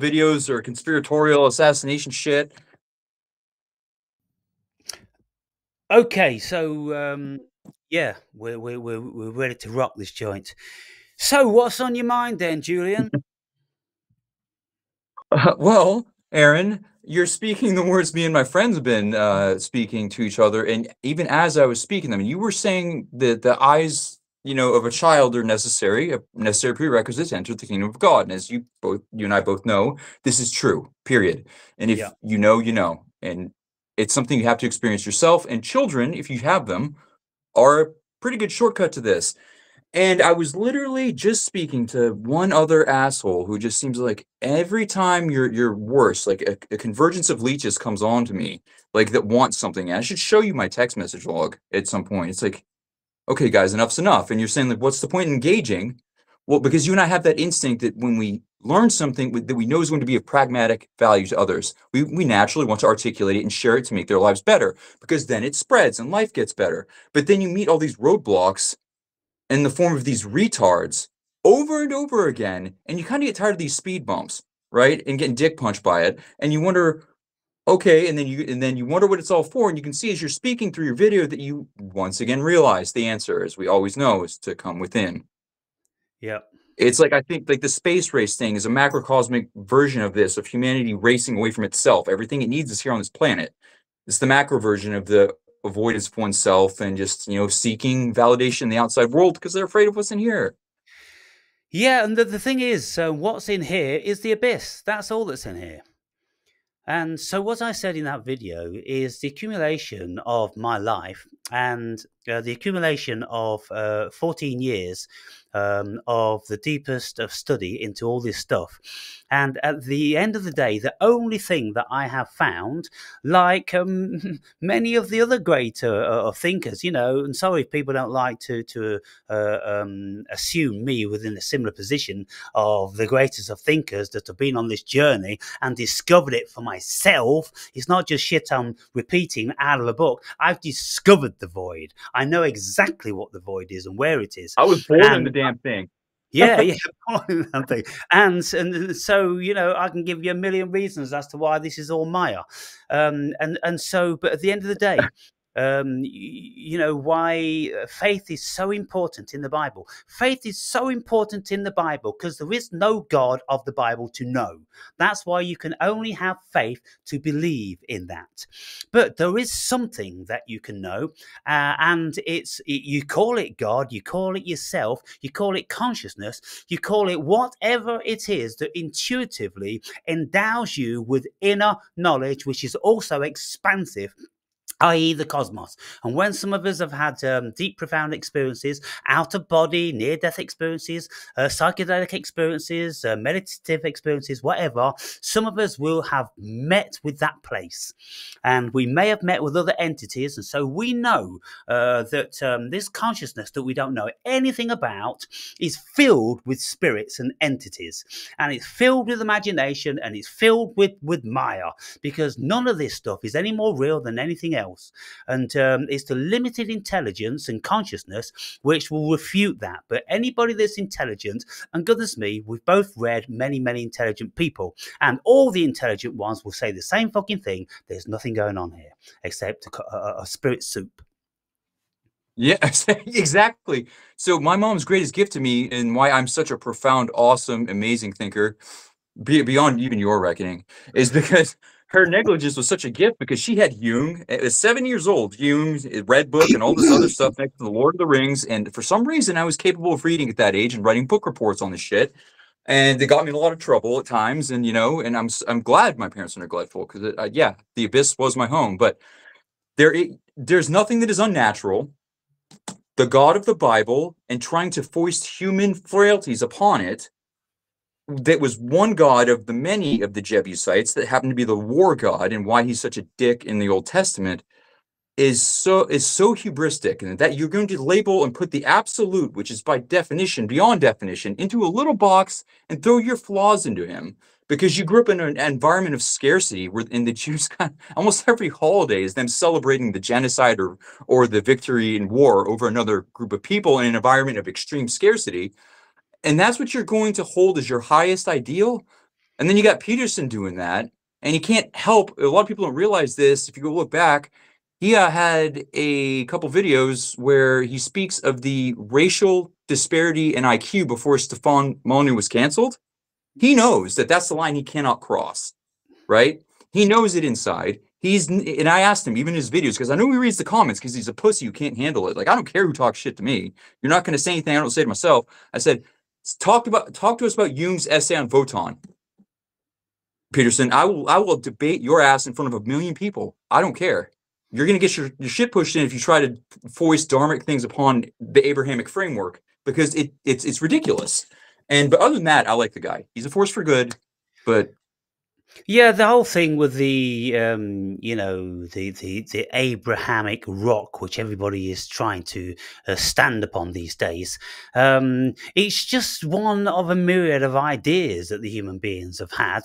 videos or conspiratorial assassination shit. Okay, so yeah, we're ready to rock this joint. So, what's on your mind then, Julian? Well, Aaron, you're speaking the words me and my friends have been speaking to each other, and even as I was speaking them, you were saying that the eyes, of a child are a necessary prerequisite to enter the kingdom of God. And as you and I both know, this is true. Period. And Yeah. if you know, you know, and it's something you have to experience yourself. And children, if you have them, are a pretty good shortcut to this. And I was literally just speaking to one other asshole who just seems like every time you're worse, like a convergence of leeches comes on to me, like that wants something. And I should show you my text message log at some point. It's like, okay, guys, enough's enough. And you're saying like, what's the point in engaging? Well, because you and I have that instinct that when we learn something that we know is going to be of pragmatic value to others, we naturally want to articulate it and share it to make their lives better, because then it spreads and life gets better. But then you meet all these roadblocks in the form of these retards over and over again, and you kind of get tired of these speed bumps, right? And getting dick punched by it, and you wonder, okay, and then you wonder what it's all for, and you can see as you're speaking through your video that you once again realize the answer, as we always know, is to come within. Yeah. It's like I think like the space race thing is a macrocosmic version of this, of humanity racing away from itself. Everything it needs is here on this planet. It's the macro version of the avoidance of oneself and just, seeking validation in the outside world because they're afraid of what's in here. Yeah, and the thing is, so what's in here is the abyss. That's all that's in here. And so, what I said in that video is the accumulation of my life and the accumulation of 14 years of the deepest of study into all this stuff. And at the end of the day, the only thing that I have found, like many of the other great thinkers, and sorry if people don't like to assume me within a similar position of the greatest of thinkers that have been on this journey and discovered it for myself. It's not just shit I'm repeating out of a book. I've discovered the void. I know exactly what the void is and where it is. I was born in the And damn thing. yeah, yeah, and so I can give you a million reasons as to why this is all Maya, and so, but at the end of the day, why faith is so important in the Bible. Faith is so important in the Bible because there is no God of the Bible to know. That's why you can only have faith to believe in that. But there is something that you can know, and you call it God, you call it yourself, you call it consciousness, you call it whatever it is that intuitively endows you with inner knowledge, which is also expansive, i.e. the cosmos. And when some of us have had deep, profound experiences, out-of-body, near-death experiences, psychedelic experiences, meditative experiences, whatever, some of us will have met with that place. And we may have met with other entities, and so we know that this consciousness that we don't know anything about is filled with spirits and entities. And it's filled with imagination, and it's filled with Maya, because none of this stuff is any more real than anything else. And it's the limited intelligence and consciousness which will refute that. But anybody that's intelligent, and goodness me, we've both read many, many intelligent people, and all the intelligent ones will say the same fucking thing. There's nothing going on here except a spirit soup. Yeah, exactly. So my mom's greatest gift to me, and why I'm such a profound, awesome, amazing thinker, beyond even your reckoning, is because her negligence was such a gift, because she had Jung at 7 years old, Jung's Red Book and all this other stuff next to the Lord of the Rings. And for some reason, I was capable of reading at that age and writing book reports on this shit. And it got me in a lot of trouble at times. And, and I'm glad my parents are neglectful, because, yeah, the abyss was my home. But there's nothing that is unnatural. The God of the Bible, and trying to foist human frailties upon it, that was one god of the many of the Jebusites that happened to be the war god, and why he's such a dick in the Old Testament, is so hubristic, and that you're going to label and put the absolute, which is by definition beyond definition, into a little box and throw your flaws into him, because you grew up in an environment of scarcity, where in the Jews, almost every holiday is them celebrating the genocide or the victory in war over another group of people in an environment of extreme scarcity. And that's what you're going to hold as your highest ideal. And then you got Peterson doing that, and you can't help. A lot of people don't realize this. If you go look back, he had a couple videos where he speaks of the racial disparity in IQ before Stefan Molyneux was canceled. He knows that that's the line he cannot cross, right? He knows it inside. And I asked him, even in his videos, because I know he reads the comments because he's a pussy who can't handle it. Like, I don't care who talks shit to me. You're not going to say anything I don't say to myself. I said, talk to us about Jung's essay on Wotan. Peterson, I will debate your ass in front of 1 million people. I don't care. You're going to get your shit pushed in if you try to foist dharmic things upon the Abrahamic framework, because it's ridiculous. But other than that, I like the guy. He's a force for good, but Yeah, the whole thing with the the Abrahamic rock, which everybody is trying to stand upon these days, it's just one of a myriad of ideas that the human beings have had,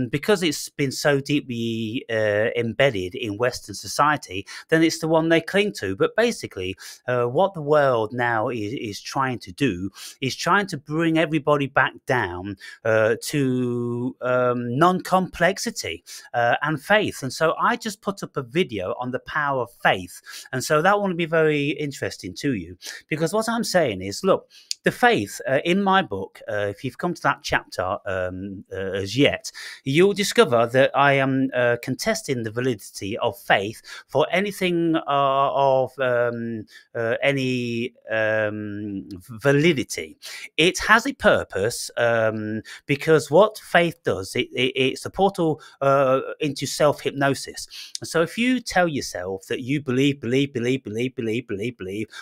because it's been so deeply embedded in Western society. Then it's the one they cling to. But basically, what the world now is trying to do is trying to bring everybody back down to non-complexity and faith. And so I just put up a video on the power of faith. And so that will be very interesting to you, because what I'm saying is, look, the faith in my book, if you've come to that chapter as yet, you'll discover that I am contesting the validity of faith for anything of any validity. It has a purpose, because what faith does, it's a portal into self-hypnosis. So if you tell yourself that you believe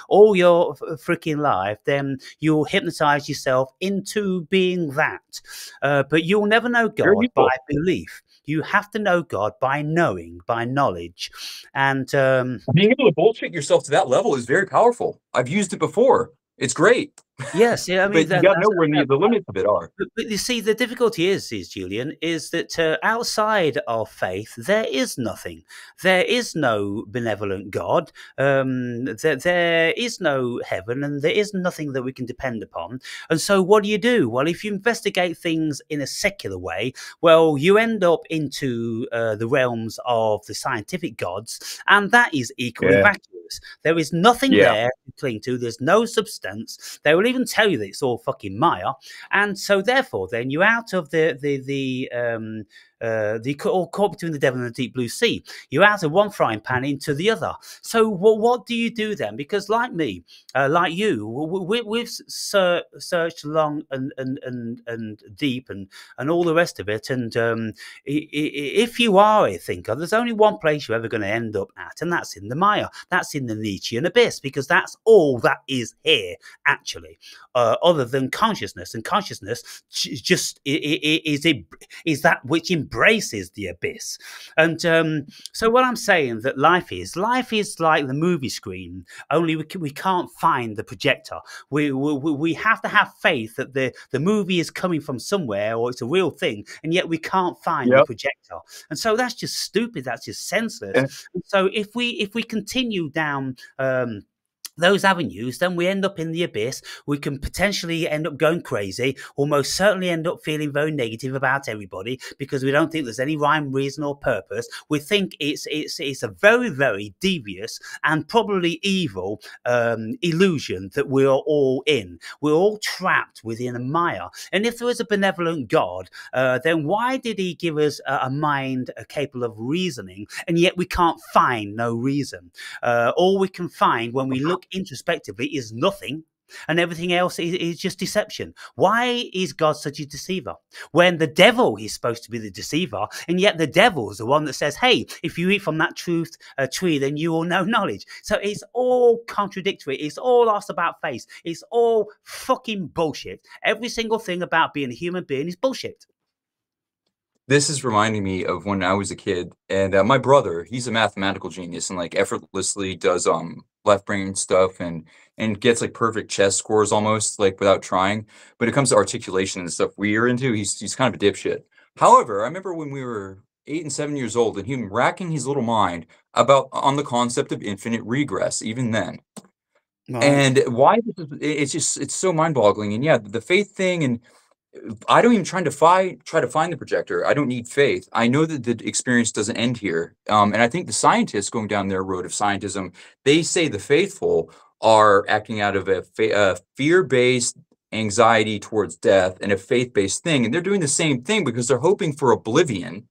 all your freaking life, then you'll hypnotize yourself into being that. But you'll never know God by belief. You have to know God by knowing, by knowledge. And being able to bullshit yourself to that level is very powerful. I've used it before. It's great. Yes, yeah, I mean, but you got to know where the limits of it are. But you see, the difficulty is Julian, is that outside of faith, there is nothing. There is no benevolent God. There is no heaven, and there is nothing that we can depend upon. And so what do? Well, if you investigate things in a secular way, well, you end up into the realms of the scientific gods, and that is equally vacuous. There is nothing there to cling to. There's no substance. They will even tell you that it's all fucking Maya, and so therefore, then you're out of the all caught between the devil and the deep blue sea. You're out of one frying pan into the other. So what do you do then? Because like me, like you, we've searched long and deep and all the rest of it. And if you are a thinker, there's only one place you're ever going to end up at, and that's in the Maya. That's in the Nietzschean abyss, because that's all that is here, actually, other than consciousness. And consciousness just is that which embraces the abyss. And so what I'm saying that life is like the movie screen, only we can't find the projector. We have to have faith that the movie is coming from somewhere, or it's a real thing, and yet we can't find the projector. And so that's just stupid. That's just senseless. And so if we continue down those avenues, then we end up in the abyss. We can potentially end up going crazy, almost certainly end up feeling very negative about everybody, because we don't think there's any rhyme, reason, or purpose. We think it's a very, very devious and probably evil illusion that we're all in. We're all trapped within a Maya. And if there is a benevolent God, then why did he give us a mind capable of reasoning, and yet we can't find no reason? All we can find when we look introspectively is nothing, and everything else is just deception. Why is God such a deceiver when the devil is supposed to be the deceiver, and yet the devil is the one that says, hey, if you eat from that truth tree, then you will know knowledge? So it's all contradictory. It's all us about faith. It's all fucking bullshit. Every single thing about being a human being is bullshit. This is reminding me of when I was a kid, and my brother, he's a mathematical genius and like effortlessly does left brain stuff and gets like perfect chess scores almost like without trying. But it comes to articulation and stuff we're into, he's kind of a dipshit. However, I remember when we were 8 and 7 years old and him racking his little mind about on the concept of infinite regress, even then. Right. And why it's so mind-boggling. And yeah, the faith thing, and I don't even try to find the projector. I don't need faith. I know that the experience doesn't end here. And I think the scientists going down their road of scientism, they say the faithful are acting out of a fear-based anxiety towards death and a faith-based thing. And they're doing the same thing because they're hoping for oblivion,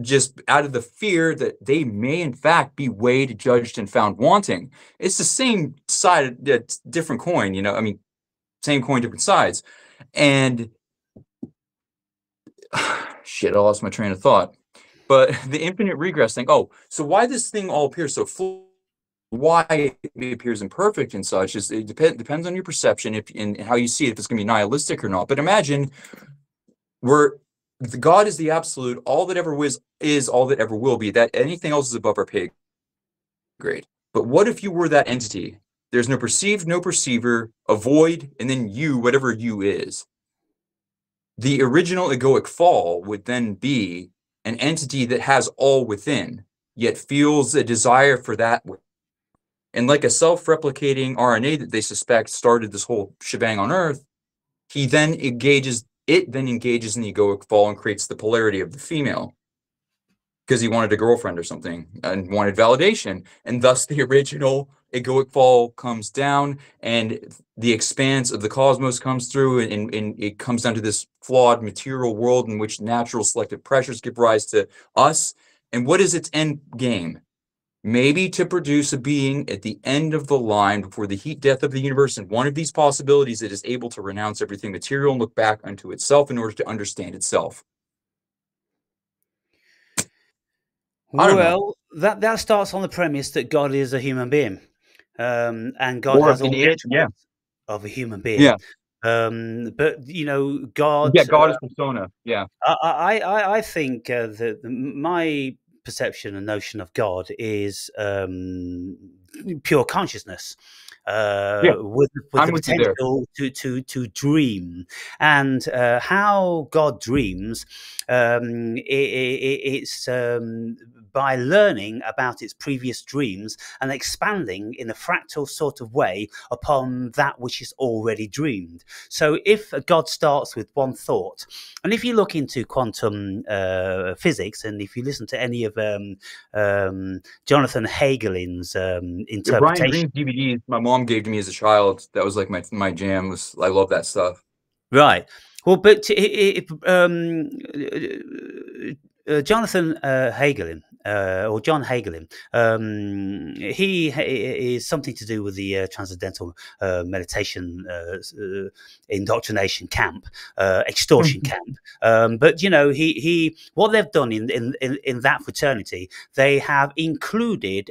just out of the fear that they may in fact be weighed, judged, and found wanting. It's the same side, different coin, you know, I mean, same coin, different sides. And shit, I lost my train of thought. But the infinite regress thing. Oh, so why this thing all appears so fluid, why it appears imperfect and such is it depends on your perception if and how you see it, if it's going to be nihilistic or not. But imagine where God is the absolute, all that ever was is all that ever will be. That anything else is above our pay grade. But what if you were that entity? There's no perceived, no perceiver, a void, and then you, whatever you is. The original egoic fall would then be an entity that has all within, yet feels a desire for that. And like a self-replicating RNA that they suspect started this whole shebang on Earth, it then engages in the egoic fall and creates the polarity of the female. Because he wanted a girlfriend or something and wanted validation. And thus the original egoic fall comes down and the expanse of the cosmos comes through and it comes down to this flawed material world in which natural selective pressures give rise to us. And what is its end game? Maybe to produce a being at the end of the line before the heat death of the universe. And one of these possibilities, it is able to renounce everything material and look back unto itself in order to understand itself. Well, that starts on the premise that God is a human being, and God has all the attributes of a human being. Yeah. But you know, God. Yeah, God is persona. Yeah. I think that my perception and notion of God is pure consciousness. With the potential to dream, and how God dreams, it's by learning about its previous dreams and expanding in a fractal sort of way upon that which is already dreamed. So if God starts with one thought, and if you look into quantum physics, and if you listen to any of Jonathan Hagelin's interpretation, Brian Greene's DVDs my mom gave to me as a child, that was like my jam. I love that stuff. Right. Well, but Jonathan Hagelin, or John Hagelin, he is something to do with the Transcendental Meditation indoctrination camp, extortion camp. But you know, he what they've done in that fraternity, they have included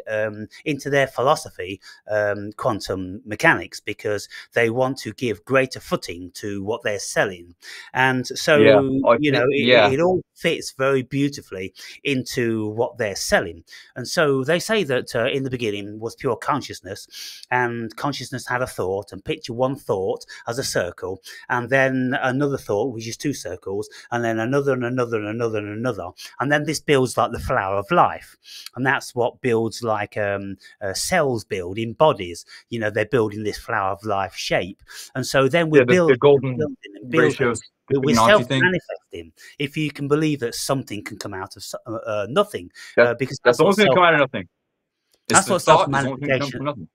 into their philosophy quantum mechanics, because they want to give greater footing to what they're selling, and so you know, it all fits very beautifully into what they're selling. And so they say that in the beginning was pure consciousness, and consciousness had a thought, and picture one thought as a circle, and then another thought, which is two circles, and then another and another and another and another, and then this builds like the flower of life. And that's what builds like cells build in bodies. You know, they're building this flower of life shape, and so then we're building, the golden and building. We're self-manifesting. If you can believe that something can come out of nothing, because that's the only thing that come out of nothing. That's what self-manifestation.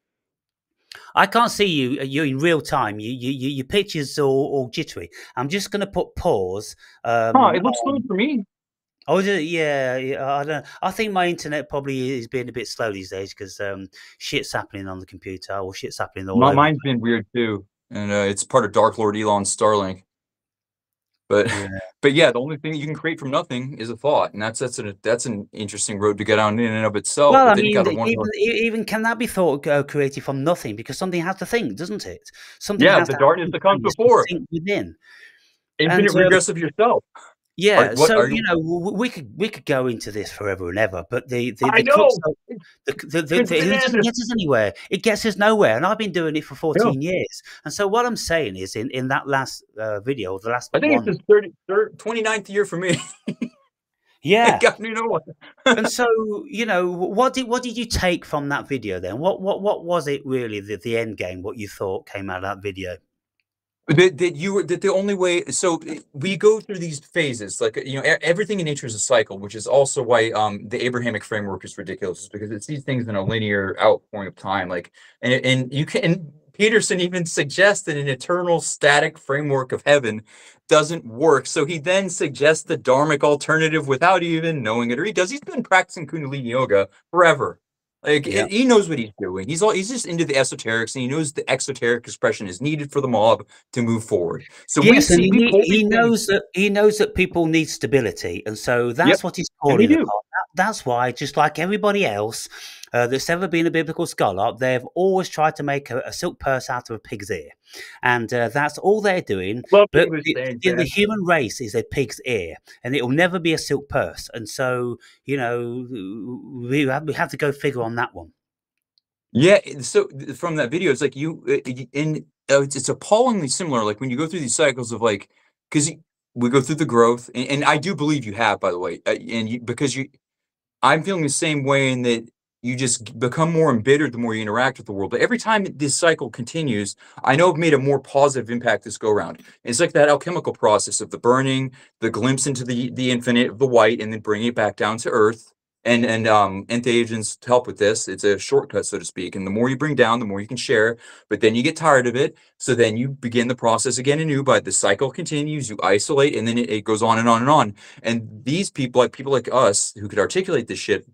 I can't see you. You're in real time. Your picture's all jittery. I'm just going to put pause. It looks good for me. Oh, yeah. I don't know. I think my internet probably is being a bit slow these days because shit's happening on the computer, or shit's happening all over. Mine's been weird too, and it's part of Dark Lord Elon's Starlink. But yeah, the only thing you can create from nothing is a thought, and that's an interesting road to get on in and of itself. Well, I mean, even can that be thought created from nothing? Because something has to think, doesn't it? Something has the darkness that comes before. Within. Infinite regress of yourself. Yeah, you know, we could go into this forever and ever, but it doesn't get us anywhere. It gets us nowhere, and I've been doing it for 14 years. And so what I'm saying is, in that last video, the last I think it's his 29th year for me. Yeah, you know what? And so, you know, what did you take from that video then? What was it really, the end game? What you thought came out of that video? That the only way, so we go through these phases, like, everything in nature is a cycle, which is also why the Abrahamic framework is ridiculous, is because it sees things in a linear outpouring of time. Like, and you can, Peterson even suggests that an eternal static framework of heaven doesn't work. So he then suggests the dharmic alternative without even knowing it, or he does. He's been practicing Kundalini yoga forever. Like, Yeah. he knows what he's doing. He's just into the esoterics, and he knows the exoteric expression is needed for the mob to move forward. So Yes, and we pull these he things. knows that people need stability, and so Yep, that's what he's and they calling do. upon. That's why, just like everybody else that's ever been a biblical scholar, they've always tried to make a silk purse out of a pig's ear, and that's all they're doing. Love what But he was saying, the man. human race is a pig's ear, and it will never be a silk purse. And so, we have to go figure on that one. Yeah, so from that video, it's like it's appallingly similar. Like when you go through these cycles of like, because we go through the growth, and I do believe you have, by the way, because I'm feeling the same way in that you just become more embittered the more you interact with the world. But every time this cycle continues, I know I've made a more positive impact this go around. It's like that alchemical process of the burning, the glimpse into the infinite of the white, and then bringing it back down to earth. And entheogens help with this. It's a shortcut, so to speak. And the more you bring down, the more you can share. But then you get tired of it. So then you begin the process again anew. But the cycle continues. You isolate, and then it goes on and on and on. And these people like us who could articulate this shit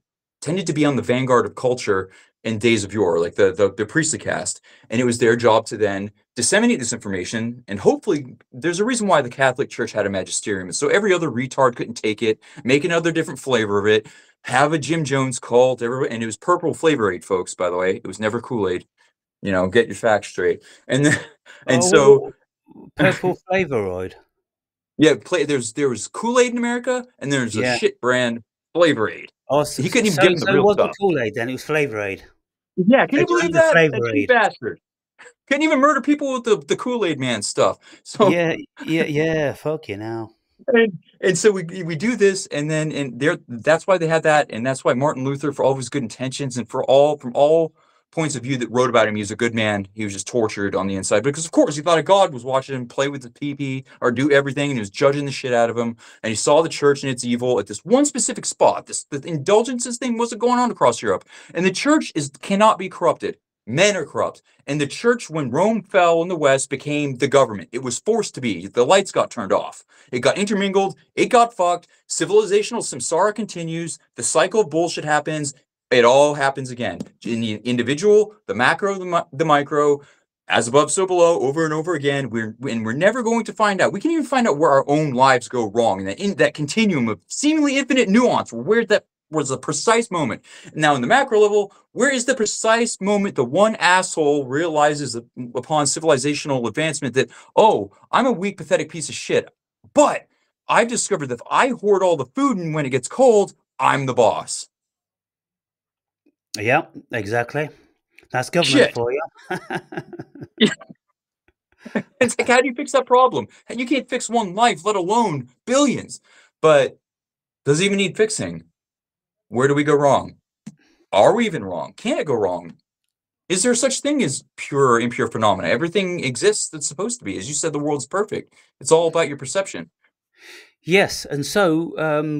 tended to be on the vanguard of culture in days of yore, like the priestly caste. And it was their job to then disseminate this information. And hopefully there's a reason why the Catholic Church had a magisterium. So every other retard couldn't take it, make another different flavor of it, have a Jim Jones cult, and it was purple flavor aid, folks, by the way. It was never Kool-Aid. Get your facts straight. And then, and so Oh, purple flavoroid. yeah, there was Kool-Aid in America, and there's a Yeah. shit brand Flavor Aid. Oh, He couldn't even give him the so it real wasn't stuff. Kool Aid then; it was Flavor Aid. Yeah, can They you do have believe the that? That Flavor cheap Aid. bastard. Couldn't even murder people with the Kool-Aid man stuff. So Yeah, yeah. Fuck you now. and so we do this, and then that's why they had that, and that's why Martin Luther, for all of his good intentions and from all points of view that wrote about him, he was a good man. He was just tortured on the inside because, of course, he thought a God was watching him play with the pee or do everything, and he was judging the shit out of him. And he saw the church and its evil at this one specific spot. The indulgences thing wasn't going on across Europe, and the church cannot be corrupted. Men are corrupt. And the church, when Rome fell in the West, became the government. It was forced to be. The lights got turned off. It got intermingled. It got fucked. Civilizational samsara continues. The cycle of bullshit happens. It all happens again. In the individual, the macro, the micro, as above, so below, over and over again. We're never going to find out. We can even find out where our own lives go wrong. And in that continuum of seemingly infinite nuance, where that was a precise moment. Now, in the macro level, where is the precise moment the one asshole realizes upon civilizational advancement that, oh, I'm a weak, pathetic piece of shit, but I've discovered that if I hoard all the food and when it gets cold, I'm the boss. Yeah, exactly. That's government Shit. for you. It's like, how do you fix that problem? You can't fix one life, let alone billions. But does it even need fixing? Where do we go wrong? Are we even wrong? Can it go wrong? Is there such thing as pure or impure phenomena? Everything exists that's supposed to be. As you said, the world's perfect. It's all about your perception. Yes, and so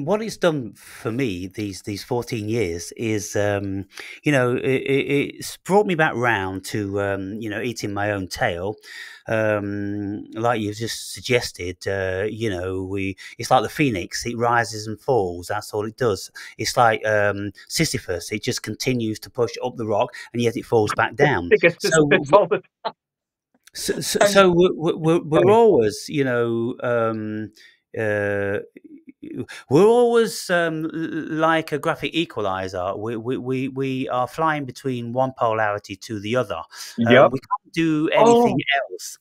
what it's done for me these 14 years is, it's brought me back round to eating my own tail, like you just suggested. It's like the phoenix; it rises and falls. That's all it does. It's like Sisyphus; it just continues to push up the rock, and yet it falls back down. Because So, it's all the so we're time. always, uh, we're always like a graphic equalizer. We are flying between one polarity to the other. Yep. We can't do anything Oh, else.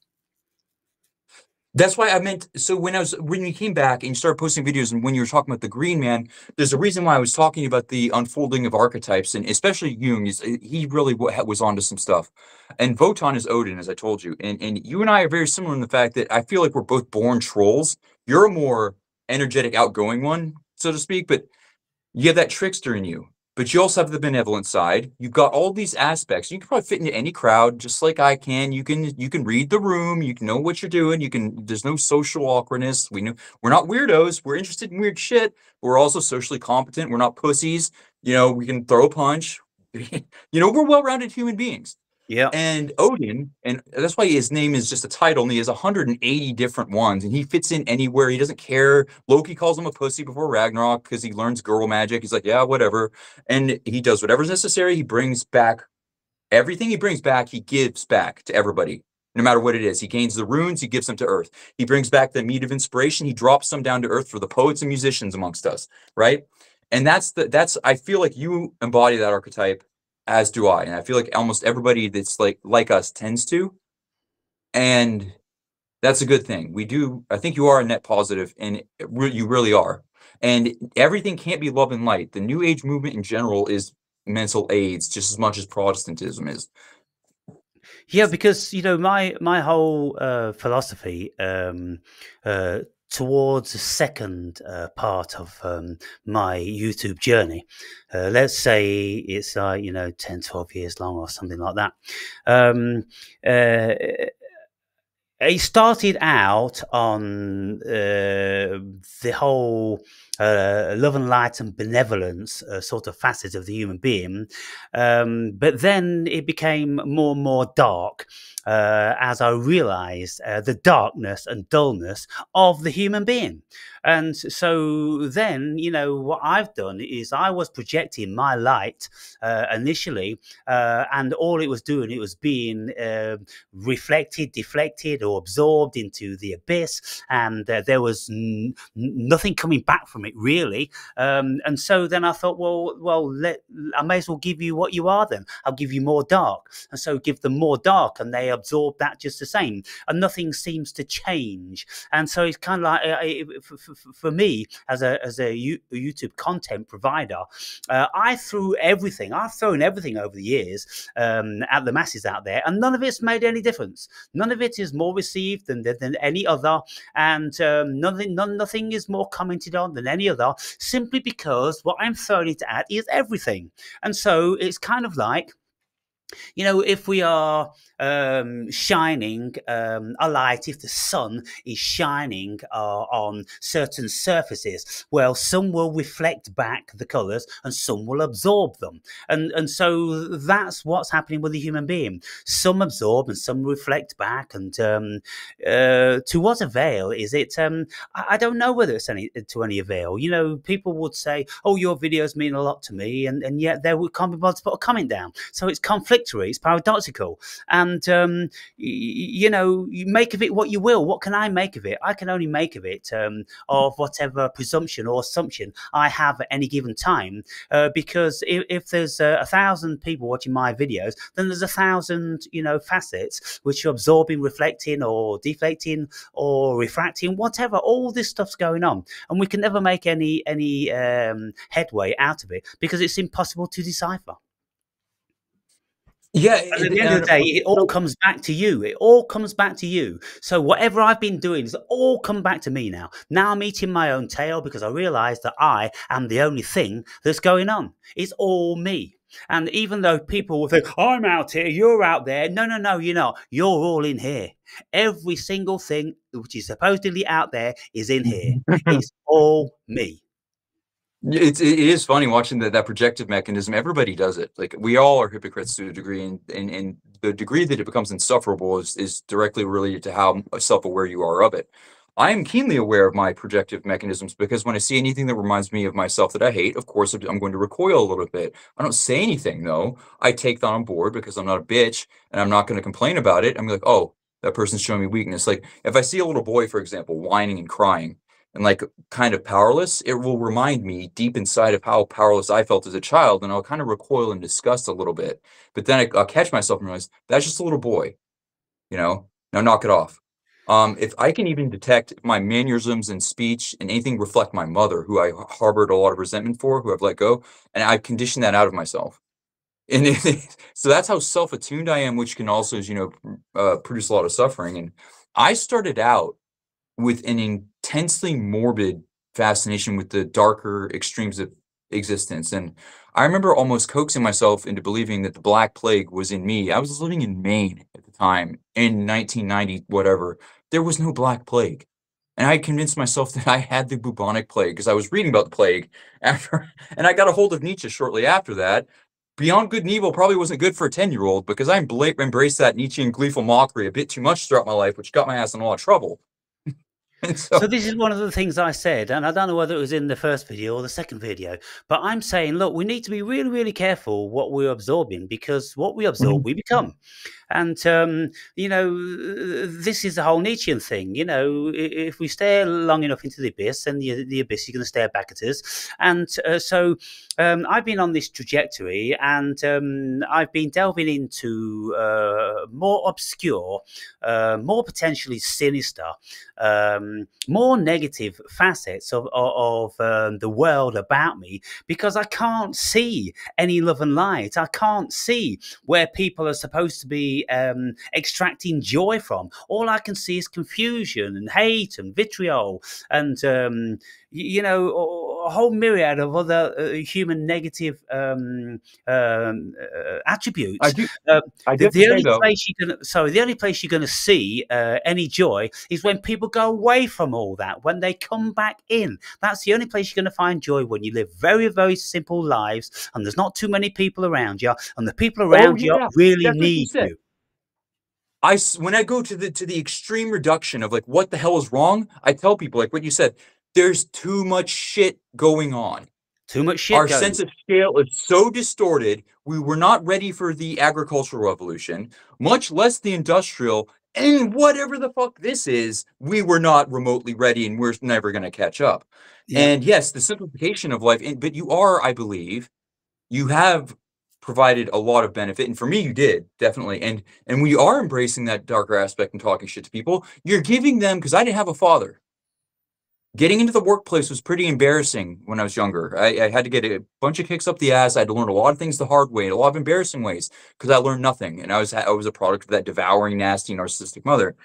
that's why I meant. So when you came back and you started posting videos, and when you were talking about the Green Man, there's a reason why I was talking about the unfolding of archetypes, and especially Jung. He really was onto some stuff, and Wotan is Odin, as I told you, and you and I are very similar in the fact that I feel like we're both born trolls. You're a more energetic, outgoing one, so to speak, but you have that trickster in you. but you also have the benevolent side. You've got all these aspects. You can probably fit into any crowd, just like I can. You can read the room. You can know what you're doing. You can. There's no social awkwardness. We know we're not weirdos. We're interested in weird shit. We're also socially competent. We're not pussies. We can throw a punch. We're well-rounded human beings. Yeah. And Odin, and that's why his name is just a title, and he has 180 different ones, and he fits in anywhere. He doesn't care. Loki calls him a pussy before Ragnarok because he learns girl magic. He's like, yeah, whatever. And he does whatever's necessary. He brings back everything he brings back, he gives back to everybody, no matter what it is. He gains the runes, he gives them to Earth. He brings back the meat of inspiration, he drops them down to Earth for the poets and musicians amongst us, right? And I feel like you embody that archetype, as do I. And I feel like almost everybody that's like us tends to. And that's a good thing. I think you are a net positive, and you really are. And everything can't be love and light. The New Age movement in general is mental aids just as much as Protestantism is. Yeah, because my whole philosophy towards the second part of my YouTube journey, let's say it's 10, 12 years long or something like that. It started out on the whole love and light and benevolence sort of facets of the human being, but then it became more and more dark as I realized the darkness and dullness of the human being. And so then, what I've done is I was projecting my light initially, and all it was doing, it was being reflected, deflected, or absorbed into the abyss, and there was nothing coming back from it, really. And so then I thought, I may as well give you what you are then. I'll give you more dark. And so give them more dark, and they absorb that just the same. And nothing seems to change. And so it's kind of like, for me, as a YouTube content provider, I've thrown everything over the years at the masses out there, and none of it's made any difference. None of it is more received than any other, and nothing is more commented on than any other, simply because what I'm throwing it at is everything. And so it's kind of like, if we are shining a light, if the sun is shining on certain surfaces, well, some will reflect back the colors and some will absorb them. And so that's what's happening with the human being. Some absorb and some reflect back. And to what avail is it? I don't know whether it's to any avail. People would say, oh, your videos mean a lot to me, and yet they can't be bothered to put a comment down. So it's conflictory, it's paradoxical. And, you make of it what you will. What can I make of it? I can only make of it of whatever presumption or assumption I have at any given time. Because if there's 1,000 people watching my videos, then there's 1,000, facets which are absorbing, reflecting, or deflecting, or refracting, whatever. All this stuff's going on. And we can never make any headway out of it because it's impossible to decipher. Yeah, At the end of the day, it all comes back to you. It all comes back to you. So whatever I've been doing has all come back to me now. Now I'm eating my own tail because I realise that I am the only thing that's going on. It's all me. And even though people will think, I'm out here, you're out there. No, you're not. You're all in here. Every single thing which is supposedly out there is in here. It's all me. It is funny watching that projective mechanism. Everybody does it. Like, we all are hypocrites to a degree, and the degree that it becomes insufferable is directly related to how self-aware you are of it. I am keenly aware of my projective mechanisms because when I see anything that reminds me of myself that I hate, of course, I'm going to recoil a little bit. I don't say anything, though. I take that on board because I'm not a bitch, and I'm not going to complain about it. I'm like, oh, that person's showing me weakness. Like, if I see a little boy, for example, whining and crying, and like kind of powerless, it will remind me deep inside of how powerless I felt as a child, and I'll kind of recoil in disgust a little bit. But then I'll catch myself and realize that's just a little boy, now knock it off. If I can even detect my mannerisms and speech and anything reflect my mother, who I harbored a lot of resentment for, who I've let go, and I've conditioned that out of myself. And so that's how self-attuned I am, which can also, produce a lot of suffering. And I started out with an intensely morbid fascination with the darker extremes of existence. And I remember almost coaxing myself into believing that the Black Plague was in me. I was living in Maine at the time in 1990, whatever. There was no Black Plague. And I convinced myself that I had the bubonic plague because I was reading about the plague after, and I got a hold of Nietzsche shortly after that. Beyond Good and Evil probably wasn't good for a 10-year-old because I embraced that Nietzschean gleeful mockery a bit too much throughout my life, which got my ass in a lot of trouble. And So so, this is one of the things I said, and I don't know whether it was in the first video or the second video, but I'm saying, look, we need to be really, really careful what we're absorbing, because what we absorb, Mhm. we become. And, this is the whole Nietzschean thing. If we stare long enough into the abyss, then the abyss is going to stare back at us. And I've been on this trajectory, and I've been delving into more obscure, more potentially sinister, more negative facets of the world about me, because I can't see any love and light. I can't see where people are supposed to be extracting joy from. All I can see is confusion and hate and vitriol and a whole myriad of other human negative I attributes. do Uh, I do the, have to the say only though, place you're gonna, sorry, the only place you're going to see any joy is when people go away from all that. When they come back in, that's the only place you're going to find joy. When you live very, very simple lives, and there's not too many people around you, and the people oh around you yeah, really that's what you need said. you. When I go to the extreme reduction of like what the hell is wrong, I tell people like what you said, there's too much shit going on. Too much shit Our going. sense of scale is so distorted. We were not ready for the agricultural revolution, much less the industrial, and whatever the fuck this is, we were not remotely ready and we're never going to catch up. Yeah. And yes, the simplification of life, but you are, I believe, you have provided a lot of benefit, and for me you did definitely, and we are embracing that darker aspect and talking shit to people. You're giving them, because I didn't have a father. Getting into the workplace was pretty embarrassing when I was younger. I had to get a bunch of kicks up the ass. I had to learn a lot of things the hard way, a lot of embarrassing ways, because I learned nothing, and I was a product of that devouring, nasty, narcissistic mother.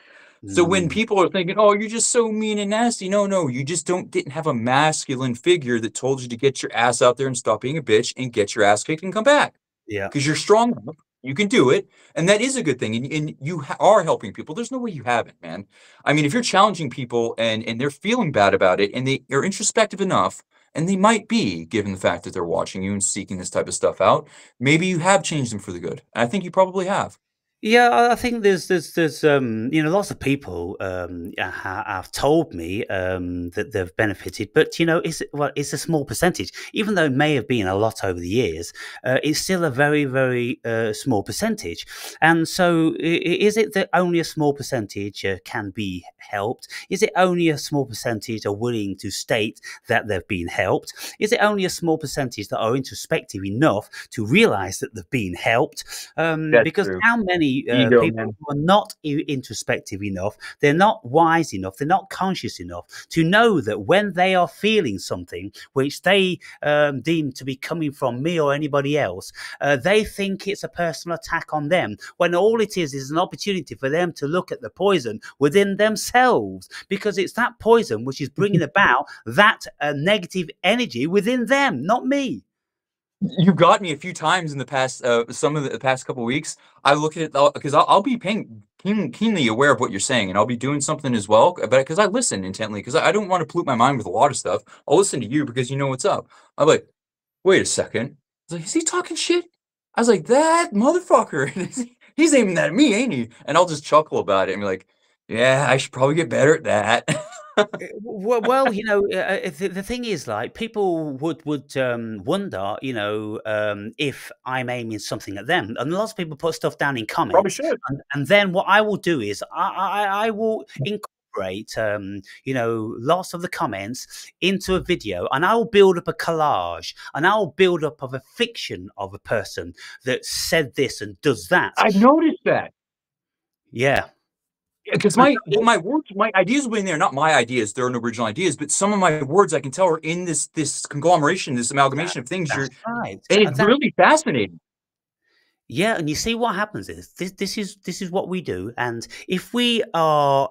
So when Mm, people are thinking, "Oh, you're just so mean and nasty," no, no, you just didn't have a masculine figure that told you to get your ass out there and stop being a bitch and get your ass kicked and come back yeah. because you're strong enough. You can do it, and that is a good thing. And you are helping people. There's no way you haven't, man. I mean, if you're challenging people and they're feeling bad about it, and they are introspective enough, and they might be, given the fact that they're watching you and seeking this type of stuff out, maybe you have changed them for the good. And I think you probably have. Yeah, I think there's lots of people have told me that they've benefited, but it's a small percentage. Even though it may have been a lot over the years, it's still a very, very small percentage. And so, is it that only a small percentage can be helped? Is it only a small percentage are willing to state that they've been helped? Is it only a small percentage that are introspective enough to realize that they've been helped? That's Because true. how many Ego, people man. who are not introspective enough, they're not wise enough, they're not conscious enough to know that when they are feeling something which they deem to be coming from me or anybody else, they think it's a personal attack on them, when all it is an opportunity for them to look at the poison within themselves, because it's that poison which is bringing about that negative energy within them, not me. You got me a few times in the past, some of the past couple weeks. I look at it because I'll be keenly aware of what you're saying, and I'll be doing something as well. But because I listen intently, because I don't want to pollute my mind with a lot of stuff. I'll listen to you because you know what's up. I'm like, wait a second. I was like, is he talking shit? I was like, that motherfucker. He's aiming that at me, ain't he? And I'll just chuckle about it and be like, yeah, I should probably get better at that. Well, the thing is, like, people would wonder, if I'm aiming something at them, and lots of people put stuff down in Probably comments, should. and then what I will do is I will incorporate, lots of the comments into a video, and I will build up a collage, and I will build up of a fiction of a person that said this and does that. I've noticed that. Yeah. Because And my words, my ideas will be in there, not my ideas, they're no original ideas, but some of my words I can tell are in this conglomeration, this that, amalgamation of things that's you're right. and it's really fascinating. Yeah, and you see what happens is this is what we do, and if we are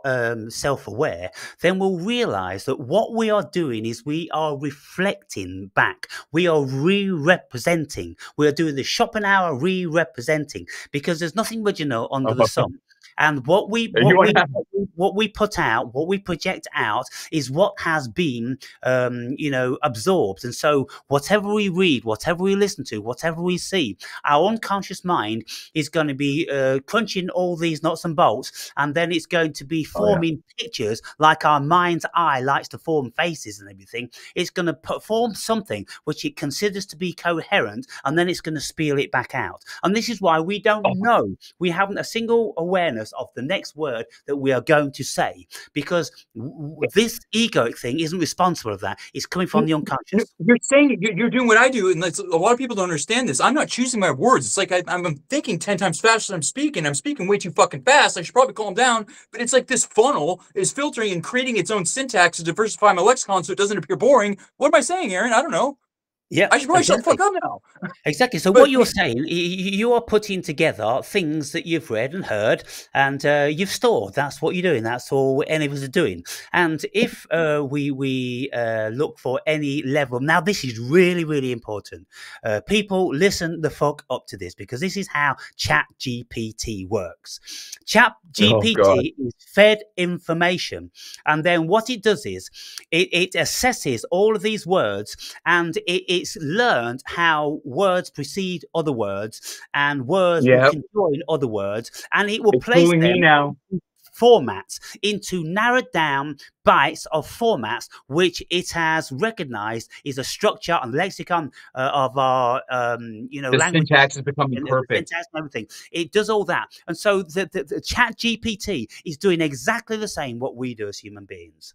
self-aware, then we'll realize that what we are doing is we are reflecting back. We are re-representing. We are doing the Schopenhauer re-representing because there's nothing original under the sun. And You want to have what we put out, what we project out, is what has been absorbed. And so whatever we read, whatever we listen to, whatever we see, our unconscious mind is going to be crunching all these nuts and bolts, and then it's going to be forming pictures like our mind's eye likes to form faces and everything. It's going to form something which it considers to be coherent, and then it's going to spiel it back out. And this is why we don't know. We haven't a single awareness of the next word that we are going to say, because this egoic thing isn't responsible of that. It's coming from the unconscious. You're saying you're doing what I do, and a lot of people don't understand this. I'm not choosing my words. It's like I'm thinking 10 times faster than I'm speaking. I'm speaking way too fucking fast. I should probably calm down. But it's like this funnel is filtering and creating its own syntax to diversify my lexicon so it doesn't appear boring. What am I saying, Aaron? I don't know. Yeah, I should probably shut the fuck up now. Exactly. So what you're saying, you are putting together things that you've read and heard, and you've stored. That's what you're doing. That's all any of us are doing. And if we look for any level, now this is really, really important. People, listen the fuck up to this, because this is how Chat GPT works. Chat GPT is fed information, and then what it does is it assesses all of these words, and it's learned how words precede other words, and words will conjoin other words, and it will place them in formats, into narrowed down bites of formats which it has recognized is a structure and lexicon of our language. Syntax is becoming perfect. Syntax and everything. It does all that, and so the Chat GPT is doing exactly the same what we do as human beings.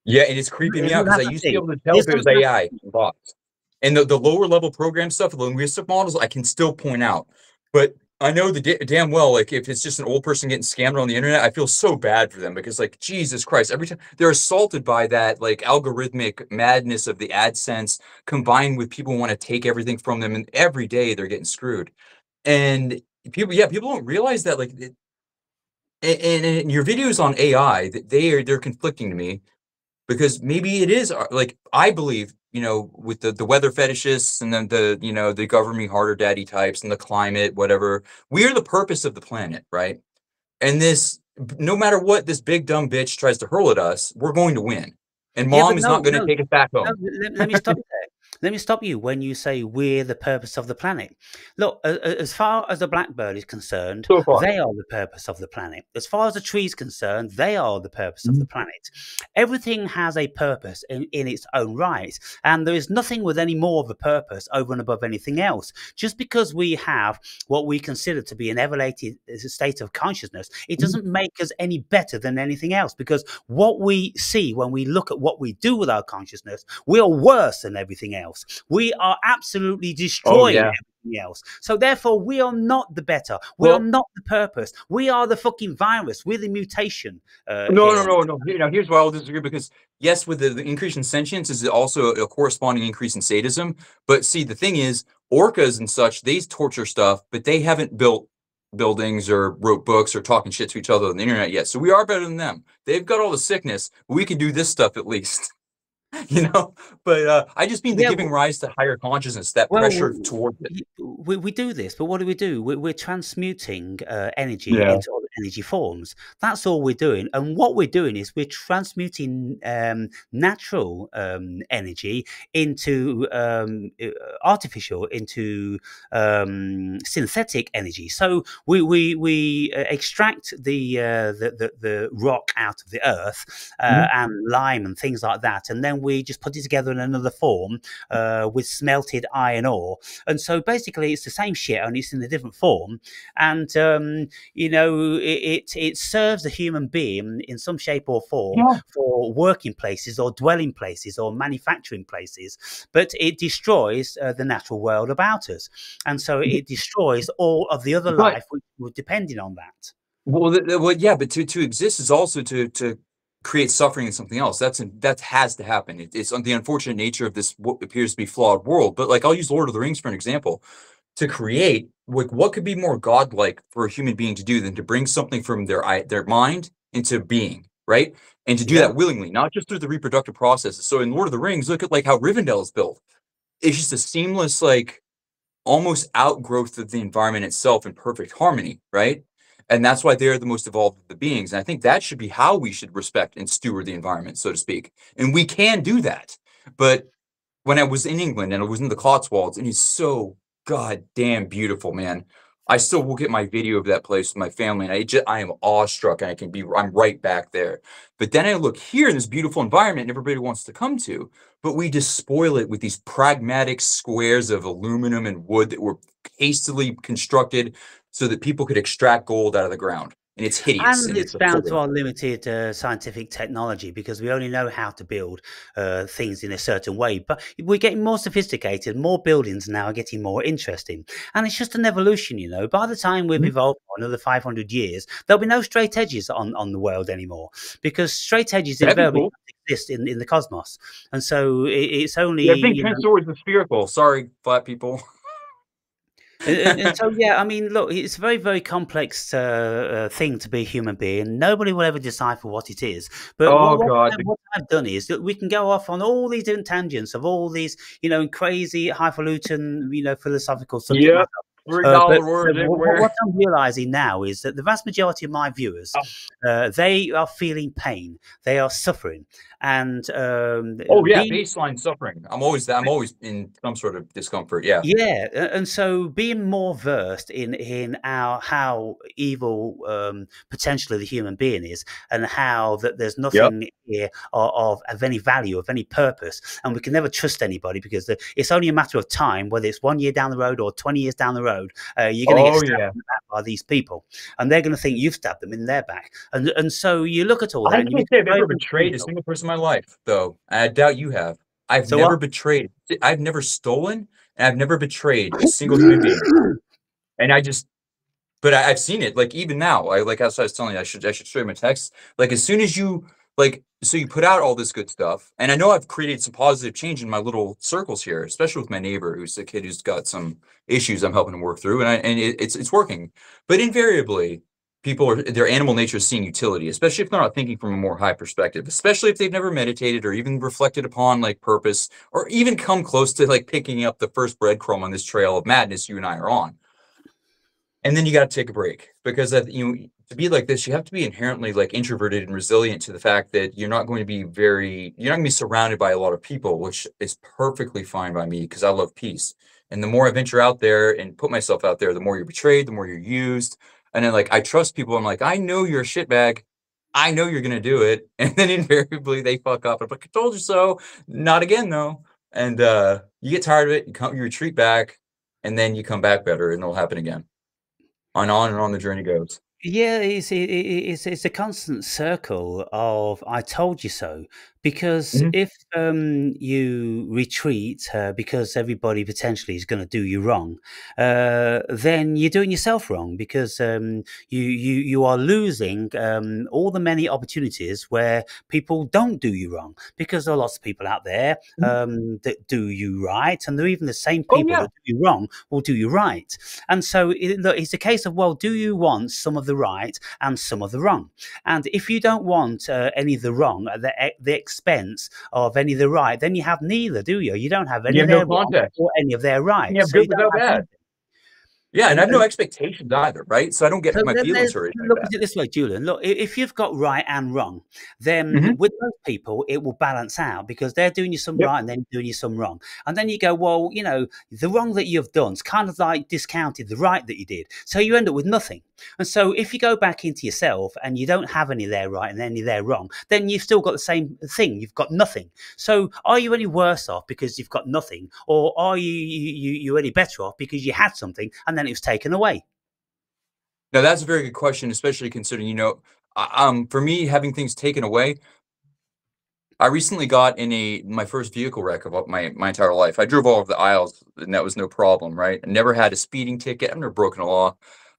Yeah, and it's creeping me out because I used to be able to tell if it was AI bots. And the lower level program stuff, the linguistic models, I can still point out. But I know damn well, like, if it's just an old person getting scammed on the internet, I feel so bad for them, because, like, Jesus Christ, every time they're assaulted by that, like, algorithmic madness of the AdSense, combined with people who want to take everything from them, and every day they're getting screwed. And people don't realize that, like, and your videos on AI, they're conflicting to me. Because maybe it is, like, I believe, with the weather fetishists, and then the govern me harder daddy types, and the climate, whatever. We are the purpose of the planet, right? And no matter what this big dumb bitch tries to hurl at us, we're going to win. And mom is not going to take us back home. Let me stop you there. Let me stop you when you say we're the purpose of the planet. Look, as far as the blackbird is concerned, they are the purpose of the planet. As far as the tree is concerned, they are the purpose of the planet. Everything has a purpose in its own right, and there is nothing with any more of a purpose over and above anything else. Just because we have what we consider to be an elevated state of consciousness, it doesn't make us any better than anything else, because what we see when we look at what we do with our consciousness, we are worse than everything else. We are absolutely destroying everything else. So therefore, we are not the better. We are not the purpose. We are the fucking virus. We're the mutation. No. Here's why I'll disagree, because yes, with the increase in sentience is also a corresponding increase in sadism. But see, the thing is, orcas and such, they torture stuff, but they haven't built buildings or wrote books or talking shit to each other on the internet yet. So we are better than them. They've got all the sickness. We can do this stuff at least. But I just mean the giving rise to higher consciousness, that pressure towards it. We do this, but what do? We're transmuting energy into other energy forms. That's all we're doing. And what we're doing is we're transmuting natural energy into artificial, into synthetic energy. So we extract the rock out of the earth and lime and things like that, and then we just put it together in another form with smelted iron ore. And so basically it's the same shit, only it's in a different form. And it serves a human being in some shape or form for working places or dwelling places or manufacturing places, but it destroys the natural world about us. And so it destroys all of the other life which was depending on that. But to exist is also to create suffering in something else. That has to happen. It's the unfortunate nature of this what appears to be flawed world. But, like, I'll use Lord of the Rings for an example. To create, like, what could be more godlike for a human being to do than to bring something from their mind into being, right? And to do Yeah. that willingly, not just through the reproductive processes. So in Lord of the Rings, look at like how Rivendell is built. It's just a seamless, like almost outgrowth of the environment itself in perfect harmony, right? And that's why they're the most evolved of the beings. And I think that should be how we should respect and steward the environment, so to speak. And we can do that. But when I was in England and I was in the Cotswolds, and it's so goddamn beautiful, man. I still will get my video of that place with my family, and I am awestruck, and I'm right back there. But then I look here in this beautiful environment, and everybody wants to come to, but we just spoil it with these pragmatic squares of aluminum and wood that were hastily constructed so that people could extract gold out of the ground, and it's hideous And and it's it's down to absurd. our limited scientific technology because we only know how to build things in a certain way. But we're getting more sophisticated, more buildings now are getting more interesting. And it's just an evolution, you know. By the time we've Mhm. evolved for another 500 years, there'll be no straight edges on the world anymore because straight edges That'd be invariably cool. exist in the cosmos. And so it's only, Yeah, being pinned towards the spherical. Sorry, flat people. and so, yeah, I mean, look, it's a very, very complex thing to be a human being. Nobody will ever decipher what it is. But Oh God. what I've done is that we can go off on all these different tangents of all these, you know, crazy, highfalutin, you know, philosophical subject matter. Yep. Three But dollar words everywhere. what I'm realizing now is that the vast majority of my viewers, they are feeling pain, they are suffering, and Oh yeah, being baseline suffering. I'm always in some sort of discomfort. Yeah. yeah, and so being more versed in our how evil potentially the human being is, and how that there's Yep. nothing here of any value, of any purpose, and we can never trust anybody because it's only a matter of time, whether it's 1 year down the road or 20 years down the road, you're going to get Oh stabbed yeah. in the back by these people, and they're going to think you've stabbed them in their back, and so you look at all that I and you can't become say I've very ever very betrayed a cynical. single person in my life, though. I doubt you have. I've So never what? betrayed. I've never stolen, and I've never betrayed a single human being. And I just, but I've seen it. Like even now, as I was telling you, I should show you my text. Like as soon as you so you put out all this good stuff, and I know I've created some positive change in my little circles here, especially with my neighbor, who's a kid who's got some issues I'm helping him work through, and it's working. But invariably, their animal nature is seeing utility, especially if they're not thinking from a more high perspective, especially if they've never meditated or even reflected upon like purpose, or even come close to like picking up the first breadcrumb on this trail of madness you and I are on. And then you got to take a break because to be like this, you have to be inherently like introverted and resilient to the fact that you're not going to be surrounded by a lot of people, which is perfectly fine by me because I love peace. And the more I venture out there and put myself out there, the more you're betrayed, the more you're used. And then like I trust people. I'm like, I know you're a shitbag. I know you're gonna do it. And then invariably they fuck up. I'm like, I told you so. Not again though. And you get tired of it, you retreat back, and then you come back better and it'll happen again. On and on the journey goes. Yeah, it's a constant circle of "I told you so," because Mhm. if you retreat because everybody potentially is going to do you wrong, then you're doing yourself wrong because you are losing all the many opportunities where people don't do you wrong because there are lots of people out there Mhm. that do you right, and they're even the same Oh, people yeah. that do you wrong will do you right. And so look, it's a case of, well, do you want some of the right and some of the wrong? And if you don't want any of the wrong at the expense of any of the right, then you have neither, do you? You don't have You any of have no their wrong context. or any of their right. You have So you good don't without have bad. anything. Yeah, and I have no And expectations either, right? So I don't so get my then feelings there's hurt or anything like look that. at it this way, Julian. Look, if you've got right and wrong, then Mhm. with most people it will balance out because they're doing you some Yep. right and then doing you some wrong. And then you go, well, you know, the wrong that you've done's kind of like discounted the right that you did. So you end up with nothing. And so if you go back into yourself and you don't have any of their right and any of their wrong, then you've still got the same thing. You've got nothing. So are you any worse off because you've got nothing, or are you any better off because you had something and then it was taken away? Now that's a very good question, especially considering, for me, having things taken away, I recently got in my first vehicle wreck of my entire life. I drove all over the aisles, and that was no problem, right? I never had a speeding ticket. I've never broken a law.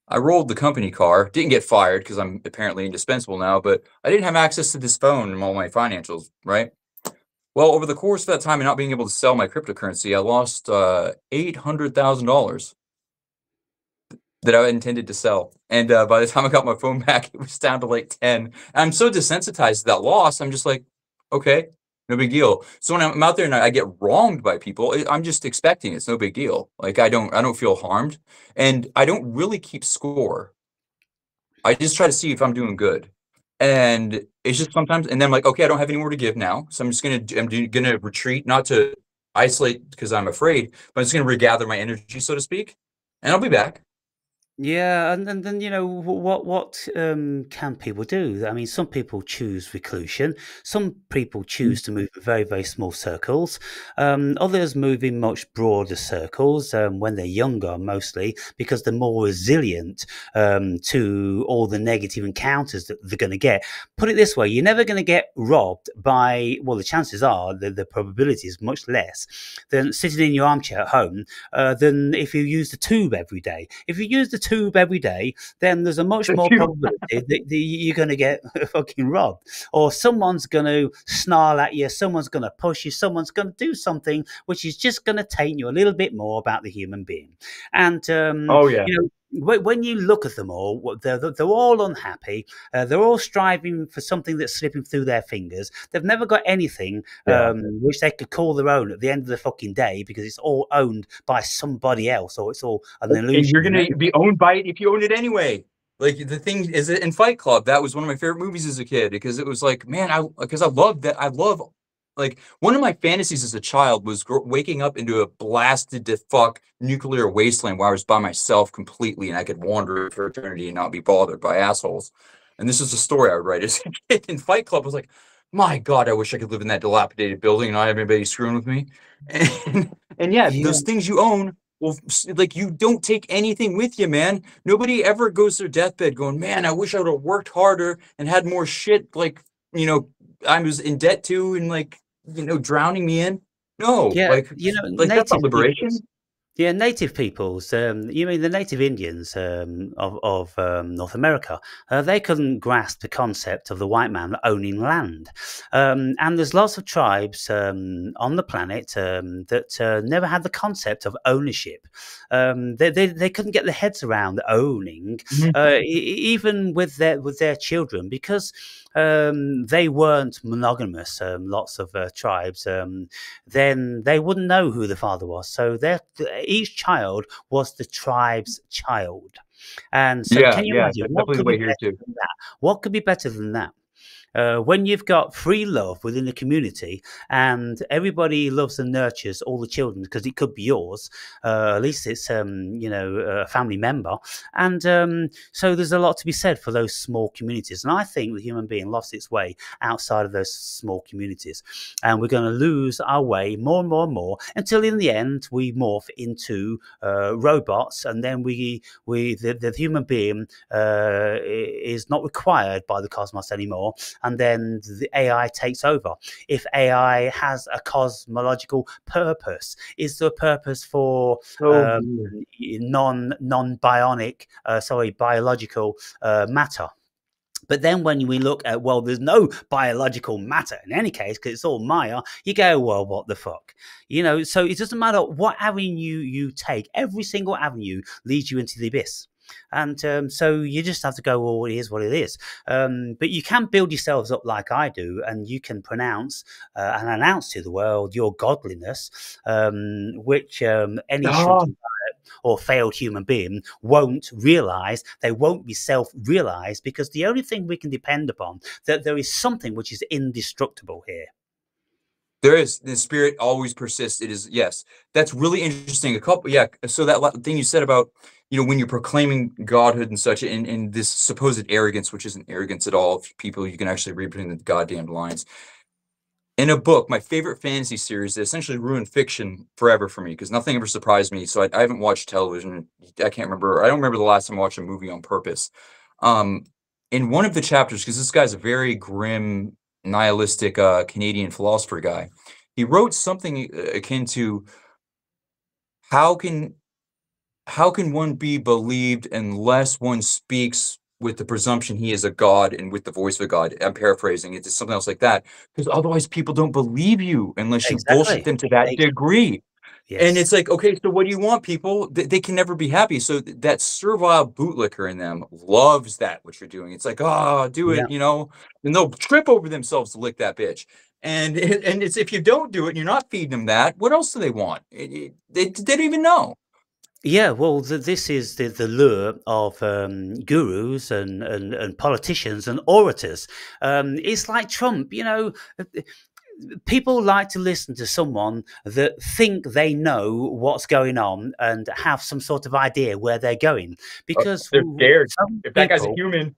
I rolled the company car, didn't get fired because I'm apparently indispensable now, but I didn't have access to this phone and all my financials, right? Well, over the course of that time and not being able to sell my cryptocurrency, I lost $800,000. that I intended to sell. And by the time I got my phone back, it was down to like 10. And I'm so desensitized to that loss. I'm just like, okay, no big deal. So when I'm out there and I get wronged by people, I'm just expecting it's no big deal. Like I don't feel harmed, and I don't really keep score. I just try to see if I'm doing good. And it's just sometimes, and then I'm like, okay, I don't have any more to give now. So I'm gonna retreat, not to isolate because I'm afraid, but I'm just gonna regather my energy, so to speak, and I'll be back. Yeah, and then what can people do? I mean, some people choose reclusion. Some people choose to move in very, very small circles. Others move in much broader circles when they're younger, mostly because they're more resilient to all the negative encounters that they're going to get. Put it this way: you're never going to get robbed by. Well, the chances are the probability is much less than sitting in your armchair at home than if you use the tube every day. If you use the tube every day, then there's a much more probability that you're going to get fucking robbed, or someone's going to snarl at you, someone's going to push you, someone's going to do something which is just going to taint you a little bit more about the human being. And Oh yeah. when you look at them all, they're all unhappy. They're all striving for something that's slipping through their fingers. They've never got anything which they could call their own at the end of the fucking day, because it's all owned by somebody else, or it's all an illusion. And you're gonna be owned by it if you own it anyway. Like the thing is, in Fight Club, that was one of my favorite movies as a kid, because it was like, man, because I love that. I love, like, one of my fantasies as a child was waking up into a blasted to fuck nuclear wasteland where I was by myself completely and I could wander for eternity and not be bothered by assholes. And this is a story I would write as a kid. In Fight Club, I was like, my God, I wish I could live in that dilapidated building and not have anybody screwing with me. And yeah, Yeah. those things you own. Well, like, you don't take anything with you, man. Nobody ever goes to their deathbed going, man, I wish I would have worked harder and had more shit, like, I was in debt to, and, like, drowning me in. No, Yeah, like that's not native liberation. peoples. Yeah, native peoples. You mean the native Indians of North America? They couldn't grasp the concept of the white man owning land, and there's lots of tribes on the planet that never had the concept of ownership. They couldn't get their heads around owning, even with their children, because they weren't monogamous. Lots of tribes, then they wouldn't know who the father was. So each child was the tribe's child. And so, Yeah, can you yeah, imagine that's what definitely the could be way here better too. than that? What could be better than that? When you've got free love within the community and everybody loves and nurtures all the children because it could be yours, at least it's a family member, and so there's a lot to be said for those small communities. And I think the human being lost its way outside of those small communities, and we're going to lose our way more and more and more until in the end we morph into robots, and then the human being is not required by the cosmos anymore, and then the AI takes over. If AI has a cosmological purpose, is there a purpose for So non-bionic, biological matter? But then when we look at, well, there's no biological matter in any case because it's all Maya, you go, well, what the fuck? So it doesn't matter what avenue you take, every single avenue leads you into the abyss. And so you just have to go, well, it is what it is. But you can build yourselves up like I do, and you can pronounce and announce to the world your godliness, which any shrinking or failed human being won't realize. They won't be self-realized, because the only thing we can depend upon, that there is something which is indestructible here. there is, the spirit always persists. It is, yes. That's really interesting. Yeah. So that thing you said about, when you're proclaiming godhood and such, and this supposed arrogance, which isn't arrogance at all. If people, you can actually read between the goddamn lines. In a book, my favorite fantasy series that essentially ruined fiction forever for me, because nothing ever surprised me. So I haven't watched television. I can't remember. I don't remember the last time I watched a movie on purpose. In one of the chapters, because this guy's a very grim, nihilistic Canadian philosopher guy, he wrote something akin to, how can one be believed unless one speaks with the presumption he is a god and with the voice of a god? I'm paraphrasing. It's something else like that. Because otherwise people don't believe you unless you bullshit Exactly. them to that degree. And Yes. it's like, okay, so what do you want, people? They can never be happy. So that servile bootlicker in them loves that what you're doing. It's like, oh, do Yeah. it, and they'll trip over themselves to lick that bitch. And it's if you don't do it and you're not feeding them that, what else do they want? They don't even know. Yeah, well, this is the lure of gurus and politicians and orators. It's like Trump, people like to listen to someone that think they know what's going on and have some sort of idea where they're going. Because They're scared. some If that guy's a people, human,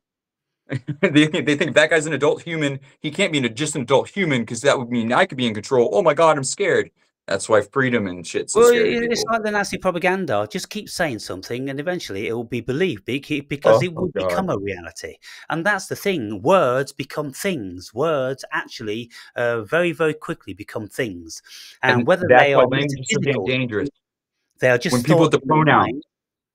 they think if that guy's an adult human, he can't be just an adult human because that would mean I could be in control. Oh my God, I'm scared. That's why freedom and shit's so well, scary to it's people. like the Nazi propaganda. Just keep saying something, and eventually it will be believed because Oh, it oh will God. become a reality. And that's the thing. Words become things. Words actually very, very quickly become things. And And whether that's they why are language is so damn metaphysical, dangerous. they are just When people with thoughts the in the pronoun, mind.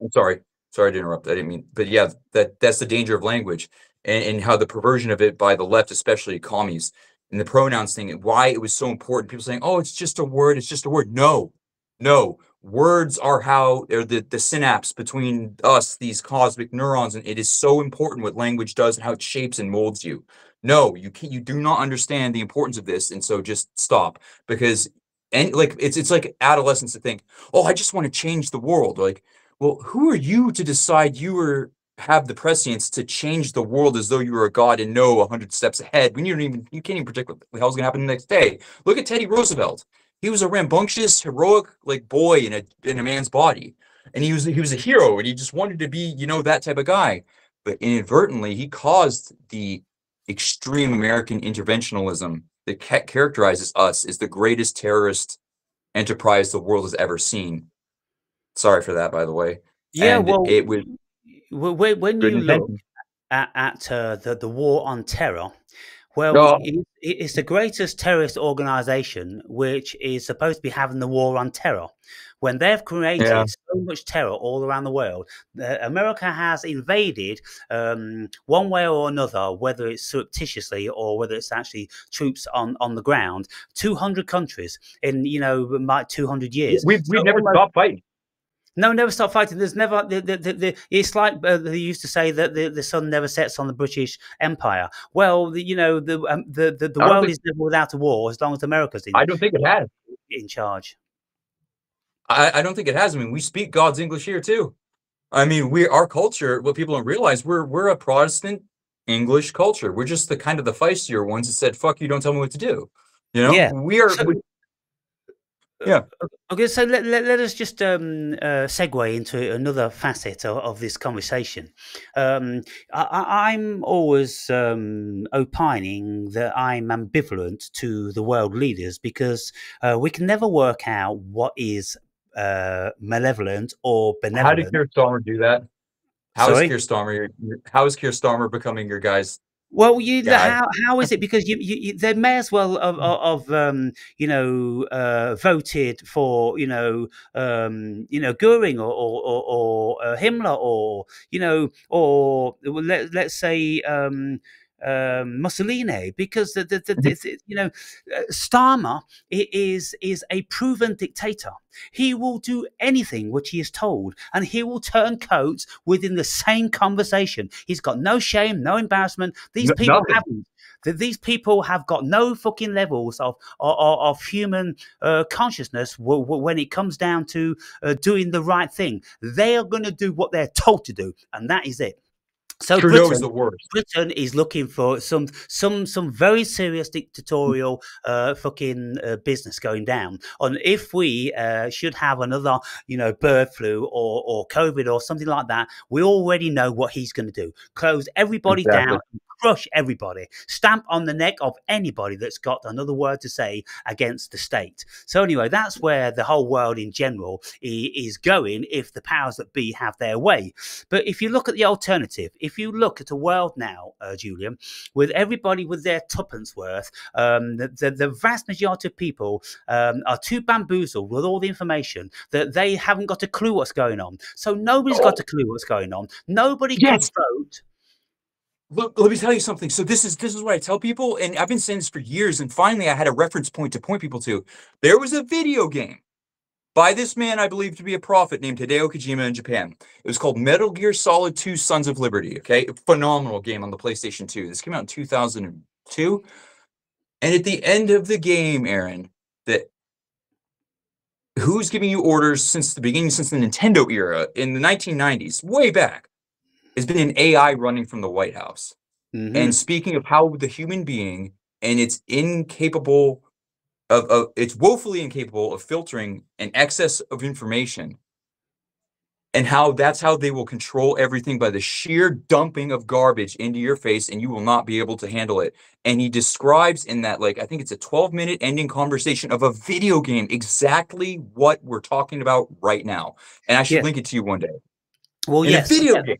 I'm sorry. Sorry to interrupt. I didn't mean, but yeah, that's the danger of language and how the perversion of it by the left, especially commies, and the pronouns thing, and why it was so important. People saying, "Oh, it's just a word. It's just a word." No, no. Words are how they're the synapse between us, these cosmic neurons, and it is so important what language does and how it shapes and molds you. No, you do not understand the importance of this, and so just stop because and like it's like adolescence to think, oh, I just want to change the world. Like, well, who are you to decide have the prescience to change the world as though you were a god and know 100 steps ahead when you can't even predict what the hell's gonna happen the next day. Look at Teddy Roosevelt. He was a rambunctious, heroic like boy in a man's body. And he was a hero and he just wanted to be, that type of guy. But inadvertently, he caused the extreme American interventionalism that characterizes us as the greatest terrorist enterprise the world has ever seen. Sorry for that, by the way. Yeah, And well, it was when good you look intention. at the war on terror, well, No, it's the greatest terrorist organization which is supposed to be having the war on terror. When they've yeah. created so much terror all around the world, America has invaded one way or another, whether it's surreptitiously or whether it's actually troops on the ground, 200 countries in, like 200 years. So We've never almost stopped fighting. no, never stop fighting. There's never it's like they used to say that the sun never sets on the British Empire. Well, the I don't world think is never without a war as long as America's I don't think it has. in charge. I don't think it has. I mean, we speak God's English here too. I mean, our culture, what people don't realize, we're a Protestant English culture. We're just the kind of the feistier ones that said, "Fuck you, don't tell me what to do." Yeah. We are. So Yeah. okay, so let us just segue into another facet of this conversation. I'm always opining that I'm ambivalent to the world leaders because we can never work out what is malevolent or How did benevolent. Keir Starmer do that? Sorry. How is Keir Starmer becoming your guy's Well, guy? how is it? Because they may as well of voted for Goering or Himmler or let's say Mussolini because Starmer is a proven dictator. He will do anything which he is told, and he will turn coats within the same conversation. He's got no shame, no embarrassment. These people Nothing. haven't. These people have got no fucking levels of human consciousness when it comes down to doing the right thing. They are going to do what they're told to do, and that is it. So Trudeau is the worst. Britain is looking for some very serious dictatorial fucking business going down. And if we should have another bird flu or COVID or something like that, we already know what he's going to do: close everybody Exactly. down, crush everybody, stamp on the neck of anybody that's got another word to say against the state. So anyway, that's where the whole world in general is going if the powers that be have their way. But if you look at the alternative, if you look at a world now, Julian, with everybody with their tuppence worth, the vast majority of people are too bamboozled with all the information that they haven't got a clue what's going on. So nobody's got Oh, a clue what's going on. Nobody could yes. vote. Look, let me tell you something. So this is what I tell people, and I've been saying this for years, and finally I had a reference point to point people to. There was a video game by this man I believe to be a prophet named Hideo Kojima in Japan. It was called Metal Gear Solid 2 Sons of Liberty, okay? A phenomenal game on the PlayStation 2. This came out in 2002. And at the end of the game, Aaron, that who's giving you orders since the beginning, since the Nintendo era in the 1990s, way back, has been an AI running from the White House. And speaking of how the human being and it's incapable it's woefully incapable of filtering an excess of information, and how that's how they will control everything by the sheer dumping of garbage into your face, and you will not be able to handle it. And he describes in that, like, I think it's a 12-minute ending conversation of a video game, exactly what we're talking about right now. And I should Yes. link it to you one day. Well, In a yes. video game.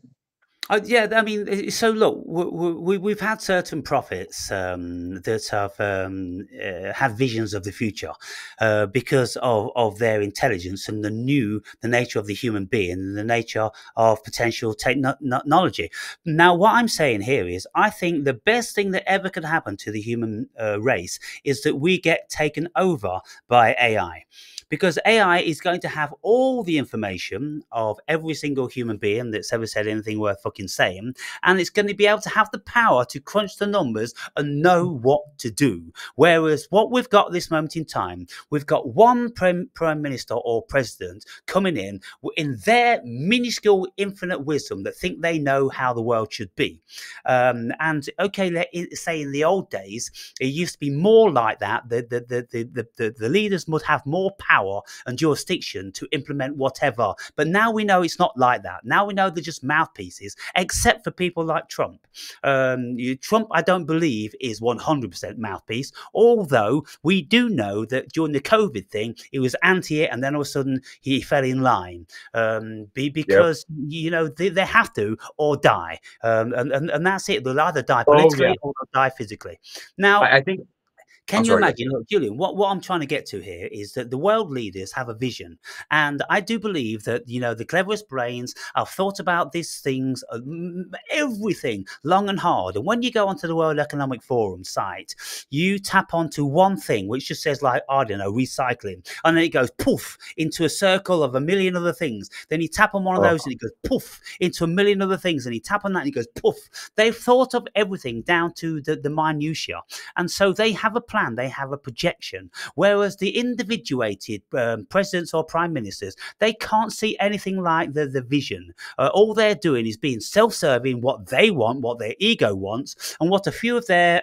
Yeah, I mean, so look, we've had certain prophets that have had visions of the future because of their intelligence and the nature of the human being and the nature of potential technology. Now, what I'm saying here is, I think the best thing that ever could happen to the human race is that we get taken over by AI. Because AI is going to have all the information of every single human being that's ever said anything worth fucking saying, and it's going to be able to have the power to crunch the numbers and know what to do. Whereas what we've got at this moment in time, we've got one prime minister or president coming in their minuscule infinite wisdom that think they know how the world should be. And okay, let's say in the old days, it used to be more like that. The leaders would have more power and jurisdiction to implement whatever. But now we know it's not like that. Now we know they're just mouthpieces, except for people like Trump. Trump, I don't believe, is 100% mouthpiece, although we do know that during the COVID thing, he was anti it, and then all of a sudden he fell in line because, you know, they have to or die. And that's it. They'll either die politically or they'll die physically. Now, I think can you imagine, look, Julian, what I'm trying to get to here is that the world leaders have a vision. And I do believe that, you know, the cleverest brains have thought about these things, everything, long and hard. And when you go onto the World Economic Forum site, you tap onto one thing, which just says, like, I don't know, recycling. And then it goes poof into a circle of a million other things. Then you tap on one of those and it goes poof into a million other things. And you tap on that and it goes poof. They've thought of everything down to the minutiae. And so they have a plan, they have a projection, whereas the individuated presidents or prime ministers, they can't see anything like the vision. All they're doing is being self-serving, what they want, what their ego wants, and what a few of their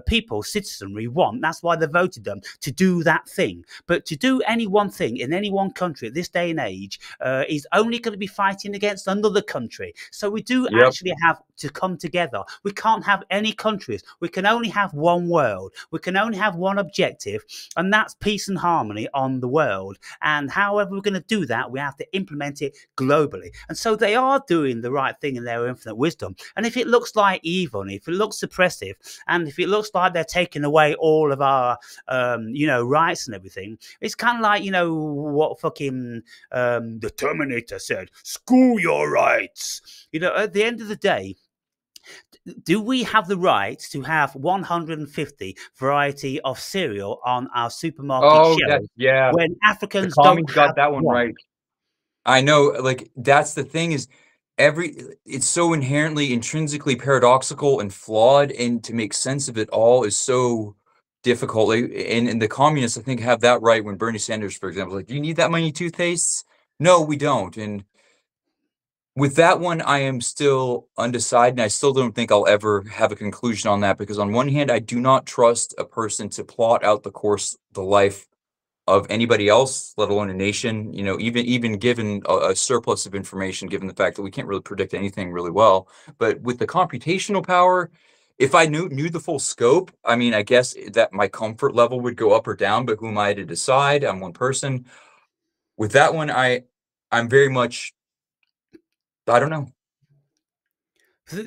people, citizenry, want. That's why they voted them to do that thing. But to do any one thing in any one country at this day and age is only going to be fighting against another country. So we do actually have to come together. We can't have any countries. We can only have one world. We can only have one objective, and that's peace and harmony on the world. And however we're going to do that, we have to implement it globally. And so they are doing the right thing in their infinite wisdom. And if it looks like evil, and if it looks suppressive, and if it looks like they're taking away all of our, you know, rights and everything, it's kind of like, you know, what fucking the Terminator said, screw your rights. You know, at the end of the day, do we have the right to have 150 variety of cereal on our supermarket shelves when Africans don't have got that one one? right. I know, like, that's the thing is it's so inherently intrinsically paradoxical and flawed, and to make sense of it all is so difficult. And the communists, I think, have that right when Bernie Sanders, for example, like, do you need that many toothpastes? No, we don't. And with that one, I am still undecided, and I still don't think I'll ever have a conclusion on that, because on one hand, I do not trust a person to plot out the life of anybody else, let alone a nation, you know, even given a surplus of information, given the fact that we can't really predict anything really well. But with the computational power, if I knew the full scope, I mean, I guess that my comfort level would go up or down, but who am I to decide? I'm one person. With that one, I'm very much, I don't know.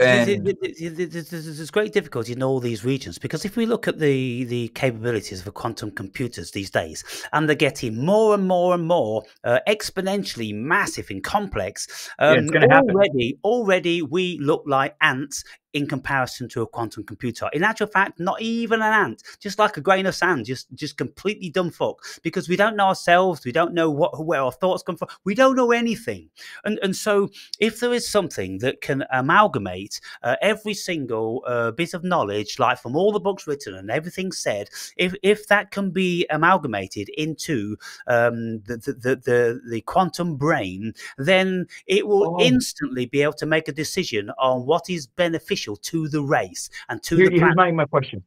And There's great difficulty in all these regions, because if we look at the capabilities of quantum computers these days, and they're getting more and more and more exponentially massive and complex, it's going to happen. already we look like ants in comparison to a quantum computer. In actual fact, not even an ant, just like a grain of sand, just completely dumb fuck, because we don't know ourselves, we don't know where our thoughts come from, we don't know anything. And so if there is something that can amalgamate every single bit of knowledge, like from all the books written and everything said, if that can be amalgamated into the quantum brain, then it will instantly be able to make a decision on what is beneficial to the race and to the planet. Here's my question.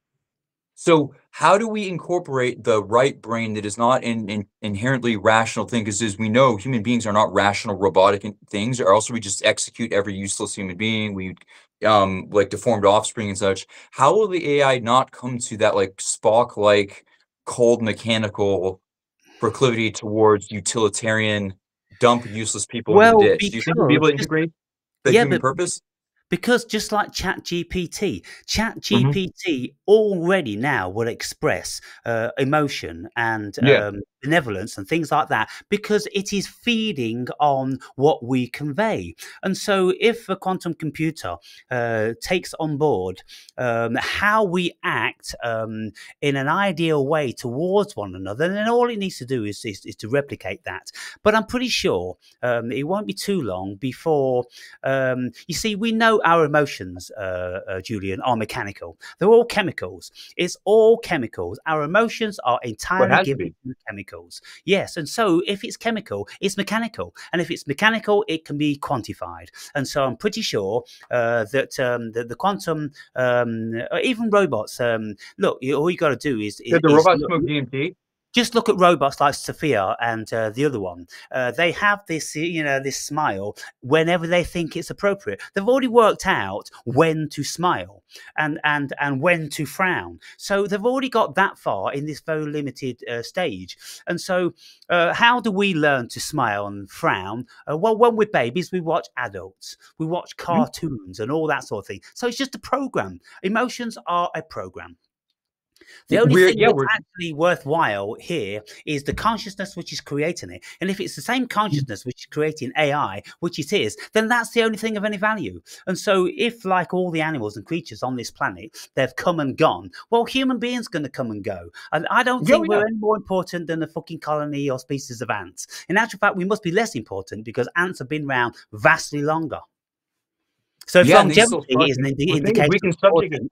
So how do we incorporate the right brain that is not an inherently rational thing? Because as we know, human beings are not rational robotic things, or else we just execute every useless human being. We like deformed offspring and such. How will the AI not come to that like Spock-like cold mechanical proclivity towards utilitarian dump useless people into the Well, ditch? Do you think we'll be able to integrate the human purpose? Because just like ChatGPT already now will express emotion and benevolence and things like that, because it is feeding on what we convey. And so if a quantum computer takes on board how we act in an ideal way towards one another, then all it needs to do is to replicate that. But I'm pretty sure it won't be too long before, you see, we know our emotions, Julian, are mechanical. They're all chemicals. It's all chemicals. Our emotions are entirely given to chemicals. Yes, and so if it's chemical, it's mechanical. And if it's mechanical, it can be quantified. And so I'm pretty sure that the quantum, even robots, look, all you got to do is the robots smoke DMT? Just look at robots like Sophia and the other one. They have this, this smile whenever they think it's appropriate. They've already worked out when to smile and when to frown. So they've already got that far in this very limited stage. And so how do we learn to smile and frown? Well, when we're babies, we watch adults. We watch cartoons and all that sort of thing. So it's just a program. Emotions are a program. The only thing that's actually worthwhile here is the consciousness which is creating it. And if it's the same consciousness which is creating AI, which it is, then that's the only thing of any value. And so if, like all the animals and creatures on this planet, they've come and gone, well, human beings are going to come and go. And I don't think we're any more important than a fucking colony or species of ants. In actual fact, we must be less important because ants have been around vastly longer. So longevity is an indication.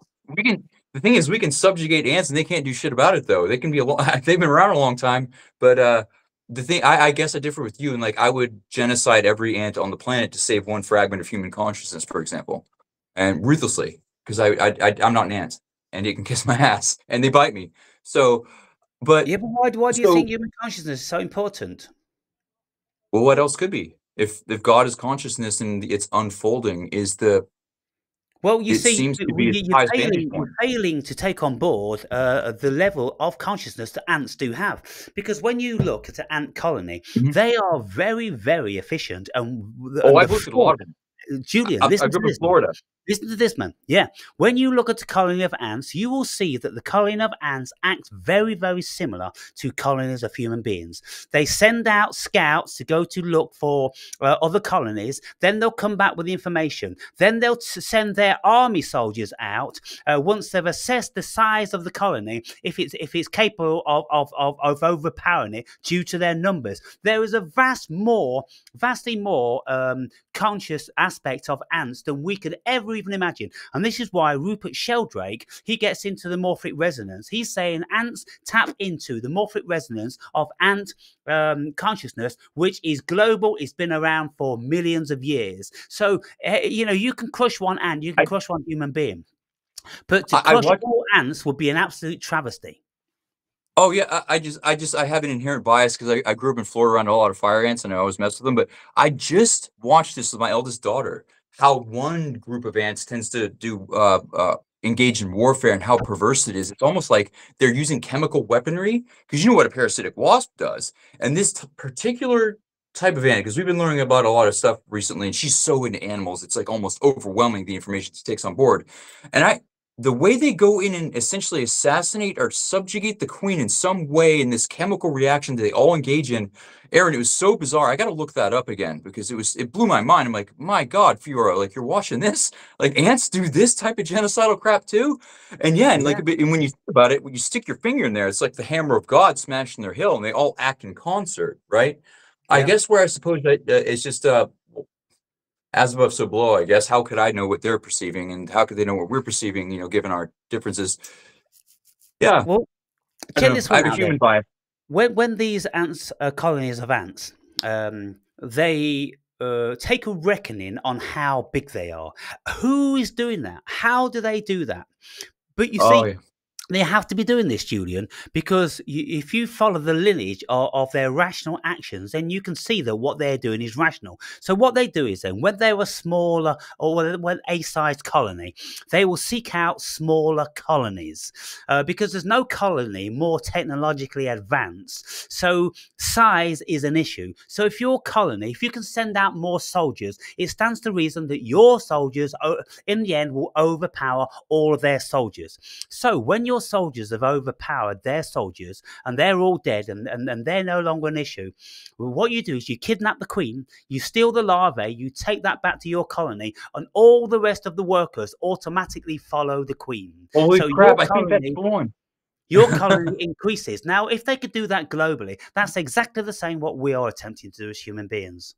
The thing is, we can subjugate ants, and they can't do shit about it. Though they can be they've been around a long time. But the thing, I guess, I differ with you, and like I would genocide every ant on the planet to save one fragment of human consciousness, for example, and ruthlessly, because I'm not an ant, and it can kiss my ass, and they bite me. So, but yeah, but why do you think human consciousness is so important? Well, what else could be? If God is consciousness and it's unfolding, is the well, you see, you're failing to take on board the level of consciousness that ants do have. Because when you look at an ant colony, they are very, very efficient. And I've looked at a lot of them. Julian, I grew up in Florida. Listen to this, man. Yeah. When you look at a colony of ants, you will see that the colony of ants acts very, very similar to colonies of human beings. They send out scouts to go to look for other colonies. Then they'll come back with the information. Then they'll send their army soldiers out once they've assessed the size of the colony, if it's capable of overpowering it due to their numbers. There is a vastly more conscious aspect of ants than we could ever even imagine. And this is why Rupert Sheldrake, he gets into the morphic resonance. He's saying ants tap into the morphic resonance of ant consciousness, which is global. It's been around for millions of years. So, you can crush one ant, you can crush one human being. But to crush all ants would be an absolute travesty. Oh yeah, I have an inherent bias because I grew up in Florida around a lot of fire ants and I always mess with them. But I just watched this with my eldest daughter, how one group of ants tends to do engage in warfare and how perverse it is. It's almost like they're using chemical weaponry, because you know what a parasitic wasp does. And this particular type of ant, because we've been learning about a lot of stuff recently, and she's so into animals, it's like almost overwhelming the information she takes on board. And the way they go in and essentially assassinate or subjugate the queen in some way in this chemical reaction that they all engage in, Aaron, it was so bizarre. I got to look that up again because it blew my mind. I'm like, my God, Fiora, like you're watching this? Like ants do this type of genocidal crap too? And yeah, and like Yeah, a bit, and when you think about it, when you stick your finger in there, it's like the hammer of God smashing their hill, and they all act in concert, right? I yeah. guess where I suppose that it's just as above, so below, I guess. How could I know what they're perceiving, and how could they know what we're perceiving, given our differences? Yeah, Well, I check don't know. this I one have a out human then. bias. When these ants, colonies of ants, they take a reckoning on how big they are. Who is doing that? How do they do that? But you Oh, see, yeah. they have to be doing this, Julian, because if you follow the lineage of their rational actions, then you can see that what they're doing is rational. So what they do is then, when they're a smaller or when a-sized colony, they will seek out smaller colonies because there's no colony more technologically advanced. So size is an issue. So if your colony, if you can send out more soldiers, it stands to reason that your soldiers, in the end, will overpower all of their soldiers. So when your soldiers have overpowered their soldiers and they're all dead and they're no longer an issue, well, what you do is you kidnap the queen, you steal the larvae, you take that back to your colony, and all the rest of the workers automatically follow the queen. Holy So crap, I think that's the one. your colony increases. Now, if they could do that globally, that's exactly the same what we are attempting to do as human beings.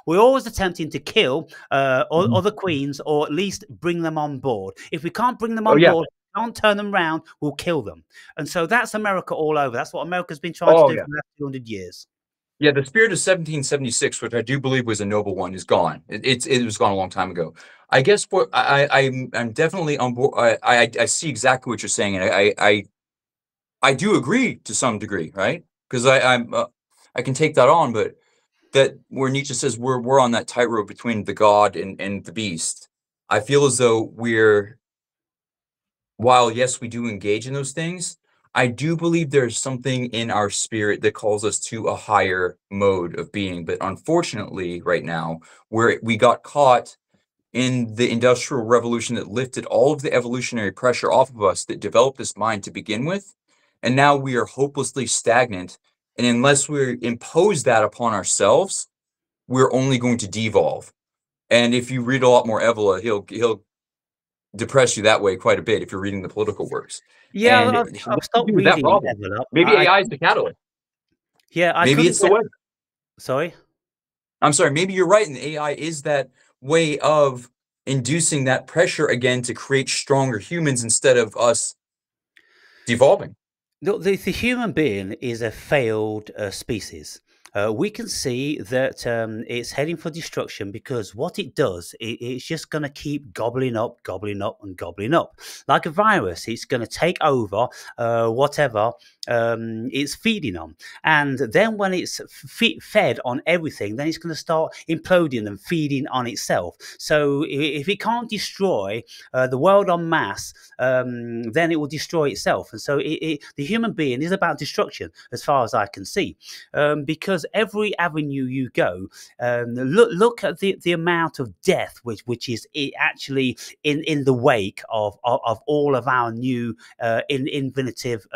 We're always attempting to kill Mhm. other queens or at least bring them on board. If we can't bring them Oh, on yeah. board, can't turn them around, we'll kill them. And so that's America all over. That's what America's been trying to Oh, do yeah. for the last 200 years. Yeah, the spirit of 1776, which I do believe was a noble one, is gone. It was gone a long time ago. I guess what I'm definitely on board. I see exactly what you're saying, and I do agree to some degree, right? Because I can take that on, but that where Nietzsche says we're on that tightrope between the god and the beast. I feel as though while yes, we do engage in those things, I do believe there's something in our spirit that calls us to a higher mode of being. But unfortunately, right now, where we got caught in the industrial revolution that lifted all of the evolutionary pressure off of us that developed this mind to begin with, and now we are hopelessly stagnant. And unless we impose that upon ourselves, we're only going to devolve. And if you read a lot more Evola, he'll depress you that way quite a bit if you're reading the political works. Yeah, And I've what do stopped we do with that reading problem? Envelope. Maybe AI is the catalyst. Yeah, I Maybe couldn't it's the get. way. Sorry. I'm sorry, maybe you're right, and AI is that way of inducing that pressure again to create stronger humans instead of us devolving. The human being is a failed species. We can see that it's heading for destruction because what it does, it's just going to keep gobbling up, and gobbling up. Like a virus, it's going to take over whatever it's feeding on. And then when it's fed on everything, then it's going to start imploding and feeding on itself. So if it can't destroy the world en masse, then it will destroy itself. And so the human being is about destruction, as far as I can see, because every avenue you go, look at the amount of death which is actually in the wake of all of our new innovative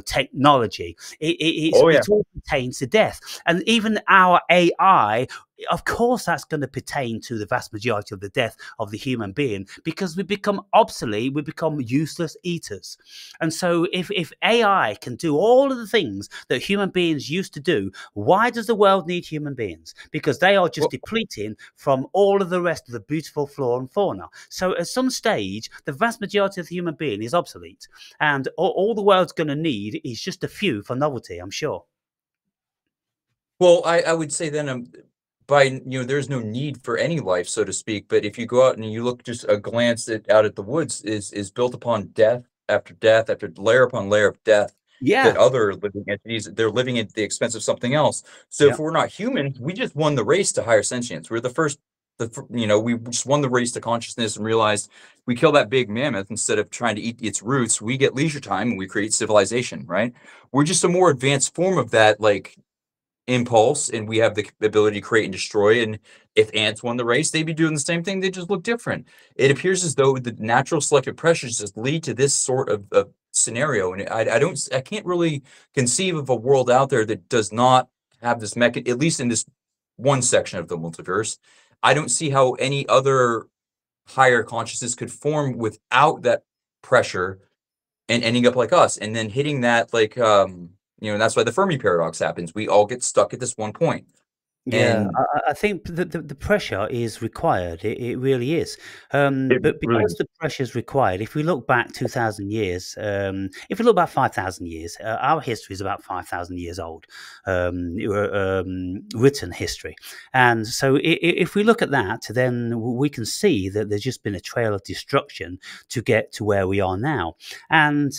technology. Oh yeah. It all pertains to death, and even our AI, of course, that's going to pertain to the vast majority of the death of the human being because we become obsolete, we become useless eaters. And so if AI can do all of the things that human beings used to do, why does the world need human beings? Because they are just Well, depleting from all of the rest of the beautiful flora and fauna. So at some stage, the vast majority of the human being is obsolete. And all the world's going to need is just a few for novelty, I'm sure. well, I would say then there's no need for any life, so to speak. But if you go out and you look just a glance out at the woods is built upon death after layer upon layer of death that Yeah. other living entities they're living at the expense of something else. So Yeah. if we're not human, we just won the race to higher sentience. We're the first we just won the race to consciousness and realized we kill that big mammoth instead of trying to eat its roots, we get leisure time and we create civilization, right? We're just a more advanced form of that, like impulse, and we have the ability to create and destroy. And if ants won the race, they'd be doing the same thing. They just look different. It appears as though the natural selective pressures just lead to this sort of scenario. And I can't really conceive of a world out there that does not have this mechanism, at least in this one section of the multiverse. I don't see how any other higher consciousness could form without that pressure and ending up like us, and then hitting that like that's why the Fermi paradox happens. We all get stuck at this one point. Yeah, And I think the pressure is required. It really is. it But really, because the pressure is required, if we look back 2,000 years, if we look back 5,000 years, our history is about 5,000 years old, written history. And so if we look at that, then we can see that there's just been a trail of destruction to get to where we are now. And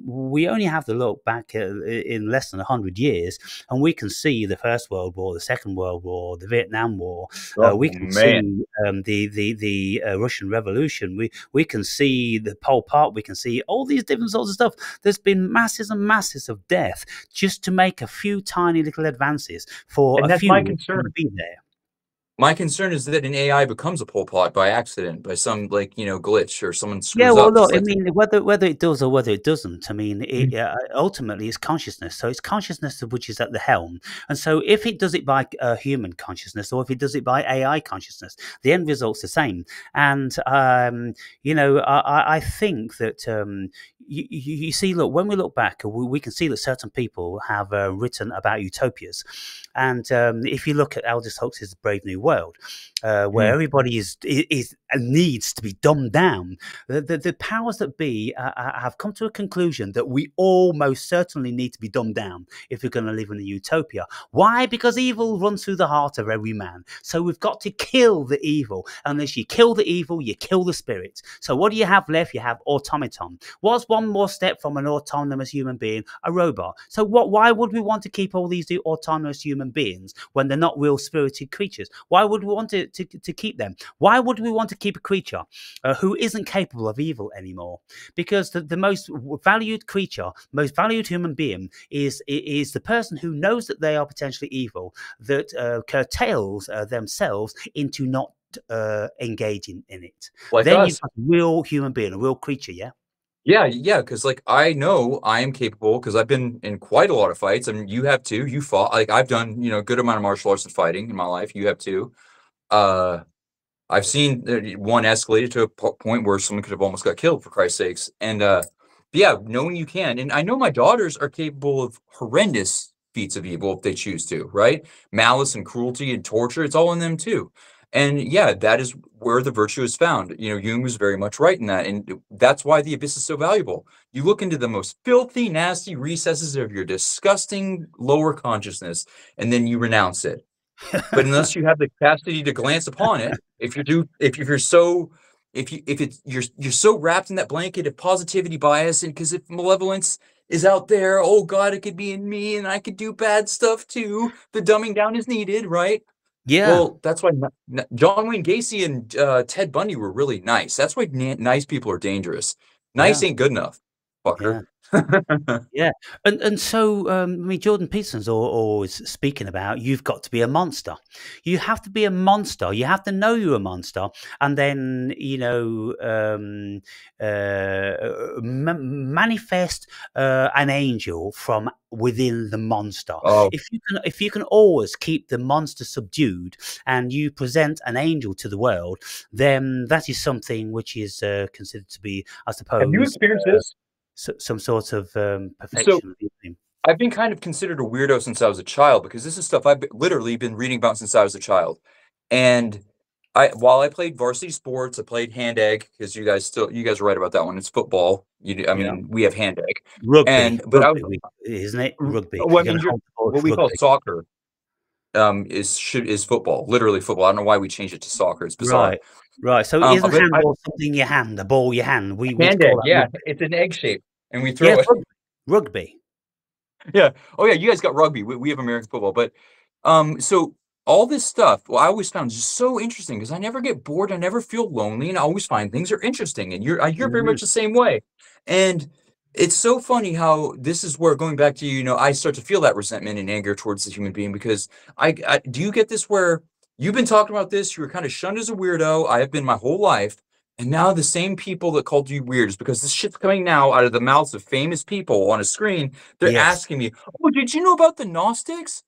we only have to look back in less than 100 years, and we can see the First World War, the Second World War, the Vietnam War. oh We can man, see the Russian Revolution. We can see the Pol Pot. We can see all these different sorts of stuff. There's been masses and masses of death just to make a few tiny little advances for and a that's few my to concern. be there. My concern is that an AI becomes a Pol Pot by accident, by some glitch, or someone Yeah, screws well, up. look, Just I like mean, whether it does or whether it doesn't, I mean, ultimately it's consciousness. So it's consciousness which is at the helm. And so if it does it by human consciousness or if it does it by AI consciousness, the end result's the same. And I think that you see, look, when we look back, we can see that certain people have written about utopias. And if you look at Aldous Huxley's Brave New World, where everybody needs to be dumbed down. The powers that be have come to a conclusion that we all most certainly need to be dumbed down if we're going to live in a utopia. Why? Because evil runs through the heart of every man. So we've got to kill the evil. Unless you kill the evil, you kill the spirit. So what do you have left? You have automaton. What's one more step from an autonomous human being? A robot. So why would we want to keep all these autonomous human beings when they're not real spirited creatures? Why would we want to keep them? Why would we want to keep a creature who isn't capable of evil anymore? Because the most valued creature, most valued human being is the person who knows that they are potentially evil, that curtails themselves into not engaging in it. like Then you've us. got a real human being, a real creature, yeah? Yeah, because like I know I am capable because I've been in quite a lot of fights. I mean, you have too. You fought. Like I've done, a good amount of martial arts and fighting in my life. You have too. Uh, I've seen one escalated to a point where someone could have almost got killed, for Christ's sakes. And but yeah, knowing you can, and I know my daughters are capable of horrendous feats of evil if they choose to, right? Malice and cruelty and torture, it's all in them too. And yeah, that is where the virtue is found. Jung was very much right in that, and that's why the abyss is so valuable. You look into the most filthy, nasty recesses of your disgusting lower consciousness, and then you renounce it. But unless you have the capacity to glance upon it, if you're so wrapped in that blanket of positivity bias, and because if malevolence is out there, oh God, it could be in me and I could do bad stuff too. The dumbing down is needed, right? Yeah, Well, that's why John Wayne Gacy and Ted Bundy were really nice. That's why nice people are dangerous. Nice yeah, ain't good enough, fucker. yeah. Yeah, and so I mean, Jordan Peterson's always speaking about you've got to be a monster. You have to be a monster. You have to know you're a monster, and then manifest an angel from within the monster. Oh, If you can always keep the monster subdued, and you present an angel to the world, then that is something which is considered to be, I have you suppose, experienced this? some sort of So perfection. I've been kind of considered a weirdo since I was a child because this is stuff I've literally been reading about since I was a child. And while I played varsity sports, I played hand egg because you guys are right about that one. It's football. I Yeah, mean, we have hand egg, rugby, but I was, isn't it? Rugby. If well, I you're going mean, to hold the ball, what it's we call rugby. soccer is football, literally football. I don't know why we changed it to soccer. It's bizarre. Right, right. So isn't But handball something in your hand, the ball in your hand? We'd hand call egg, that yeah, rugby. it's an egg shape, and we Yeah, throw it. rugby. Rugby. Yeah. Oh yeah, you guys got rugby. We have American football, but so all this stuff, well, I always found just so interesting because I never get bored, I never feel lonely, and I always find things are interesting. And you're very Mhm. much the same way. And It's so funny how this is where going back to, I start to feel that resentment and anger towards the human being because I do you get this where you've been talking about this, you were kind of shunned as a weirdo. I have been my whole life. And now the same people that called you weird is because this shit's coming now out of the mouths of famous people on a screen. They're Yes. asking me, "Oh, did you know about the Gnostics?"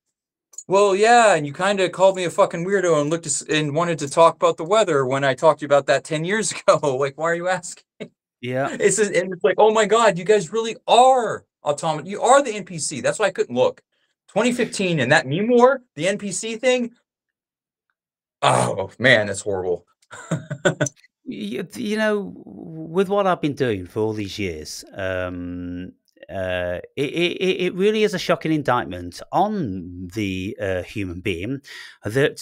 Well, yeah, and you kind of called me a fucking weirdo and and wanted to talk about the weather when I talked to you about that 10 years ago. Like, why are you asking? Yeah. And it's like, oh my God, you guys really are autonomous. You are the NPC. That's why I couldn't look. 2015 and that meme war, the NPC thing. Oh man, that's horrible. With what I've been doing for all these years, it really is a shocking indictment on the human being that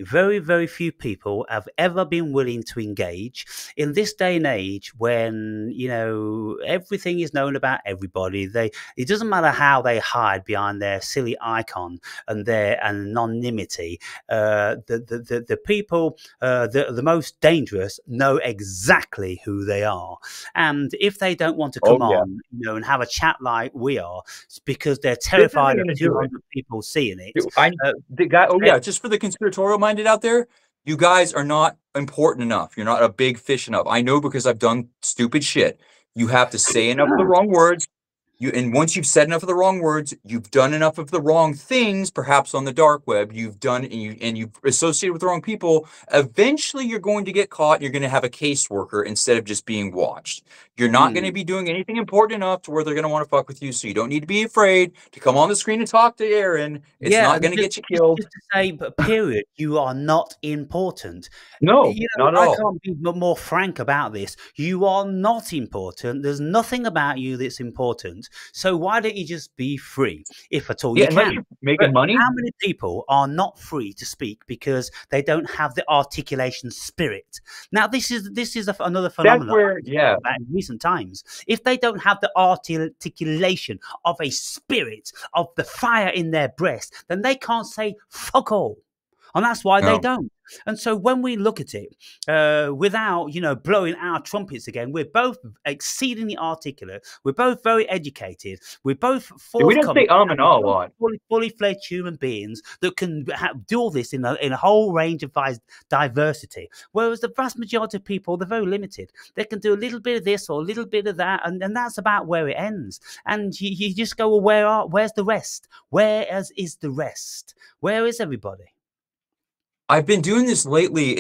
very, very few people have ever been willing to engage in this day and age when, everything is known about everybody. It doesn't matter how they hide behind their silly icon and their anonymity. The people, the most dangerous, know exactly who they are, and if they don't want to Oh come yeah. on, and have a chat like we are, it's because they're This isn't terrified of gonna do it. 200 people seeing it. Dude, the guy, oh They- yeah, just for the conspiratorial minded out there, you guys are not important enough. You're not a big fish enough. I know because I've done stupid shit. You have to say enough of the wrong words. And once you've said enough of the wrong words, you've done enough of the wrong things, perhaps on the dark web. You've done and you've associated with the wrong people. Eventually, you're going to get caught. And you're going to have a caseworker instead of just being watched. You're not going to Hmm. be doing anything important enough to where they're going to want to fuck with you. So you don't need to be afraid to come on the screen and talk to Aaron. It's Yeah, not and going to just, get you just, killed. just to say, but period, you are not important. No, not at I all. can't be more frank about this. You are not important. There's nothing about you that's important. So why don't you just be free, if at all Yeah, you unless can? you're making But money. how many people are not free to speak because they don't have the articulation spirit? Now, this is another That's phenomenon where, I've yeah. discovered about in recent times. If they don't have the articulation of a spirit, of the fire in their breast, then they can't say fuck all. And that's why they No. don't. And so when we look at it, without blowing our trumpets again, we're both exceedingly articulate. We're both very educated. We're both We don't say forthcoming. and And all a we're both lot. fully fledged human beings that can do all this in a whole range of diversity. Whereas the vast majority of people, they're very limited. They can do a little bit of this or a little bit of that, and that's about where it ends. And you just go, well, where's the rest? Where is the rest? Where is everybody? I've been doing this lately,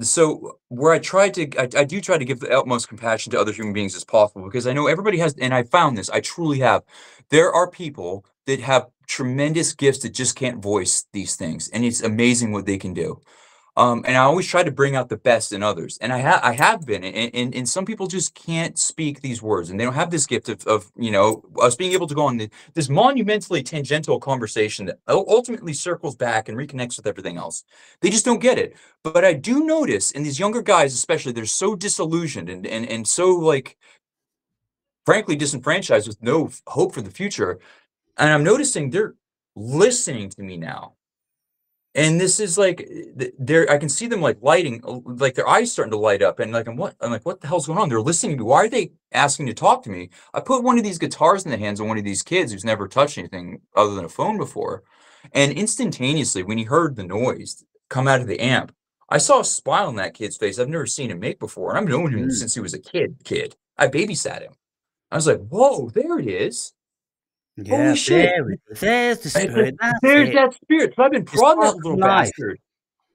so where I do try to give the utmost compassion to other human beings as possible because I know everybody has, and I found this, I truly have. There are people that have tremendous gifts that just can't voice these things, and it's amazing what they can do. And I always try to bring out the best in others, and I have been, and some people just can't speak these words, and they don't have this gift of us being able to go on this monumentally tangential conversation that ultimately circles back and reconnects with everything else. They just don't get it. But I do notice in these younger guys, especially, they're so disillusioned and so like frankly disenfranchised with no hope for the future. And I'm noticing they're listening to me now. And this is like they're I can see them like lighting like their eyes starting to light up and like I'm like what the hell's going on? They're listening to me. Why are they asking to talk to me? I put one of these guitars in the hands of one of these kids who's never touched anything other than a phone before. And instantaneously when he heard the noise come out of the amp, I saw a smile on that kid's face I've never seen him make before. And I've known him Mm. since he was a kid. I babysat him. I was like, whoa, there it is. Holy Yeah, shit. there's the It's like, spirit. That's there's it. that spirit. So I've been The prodding that spark of little life. bastard.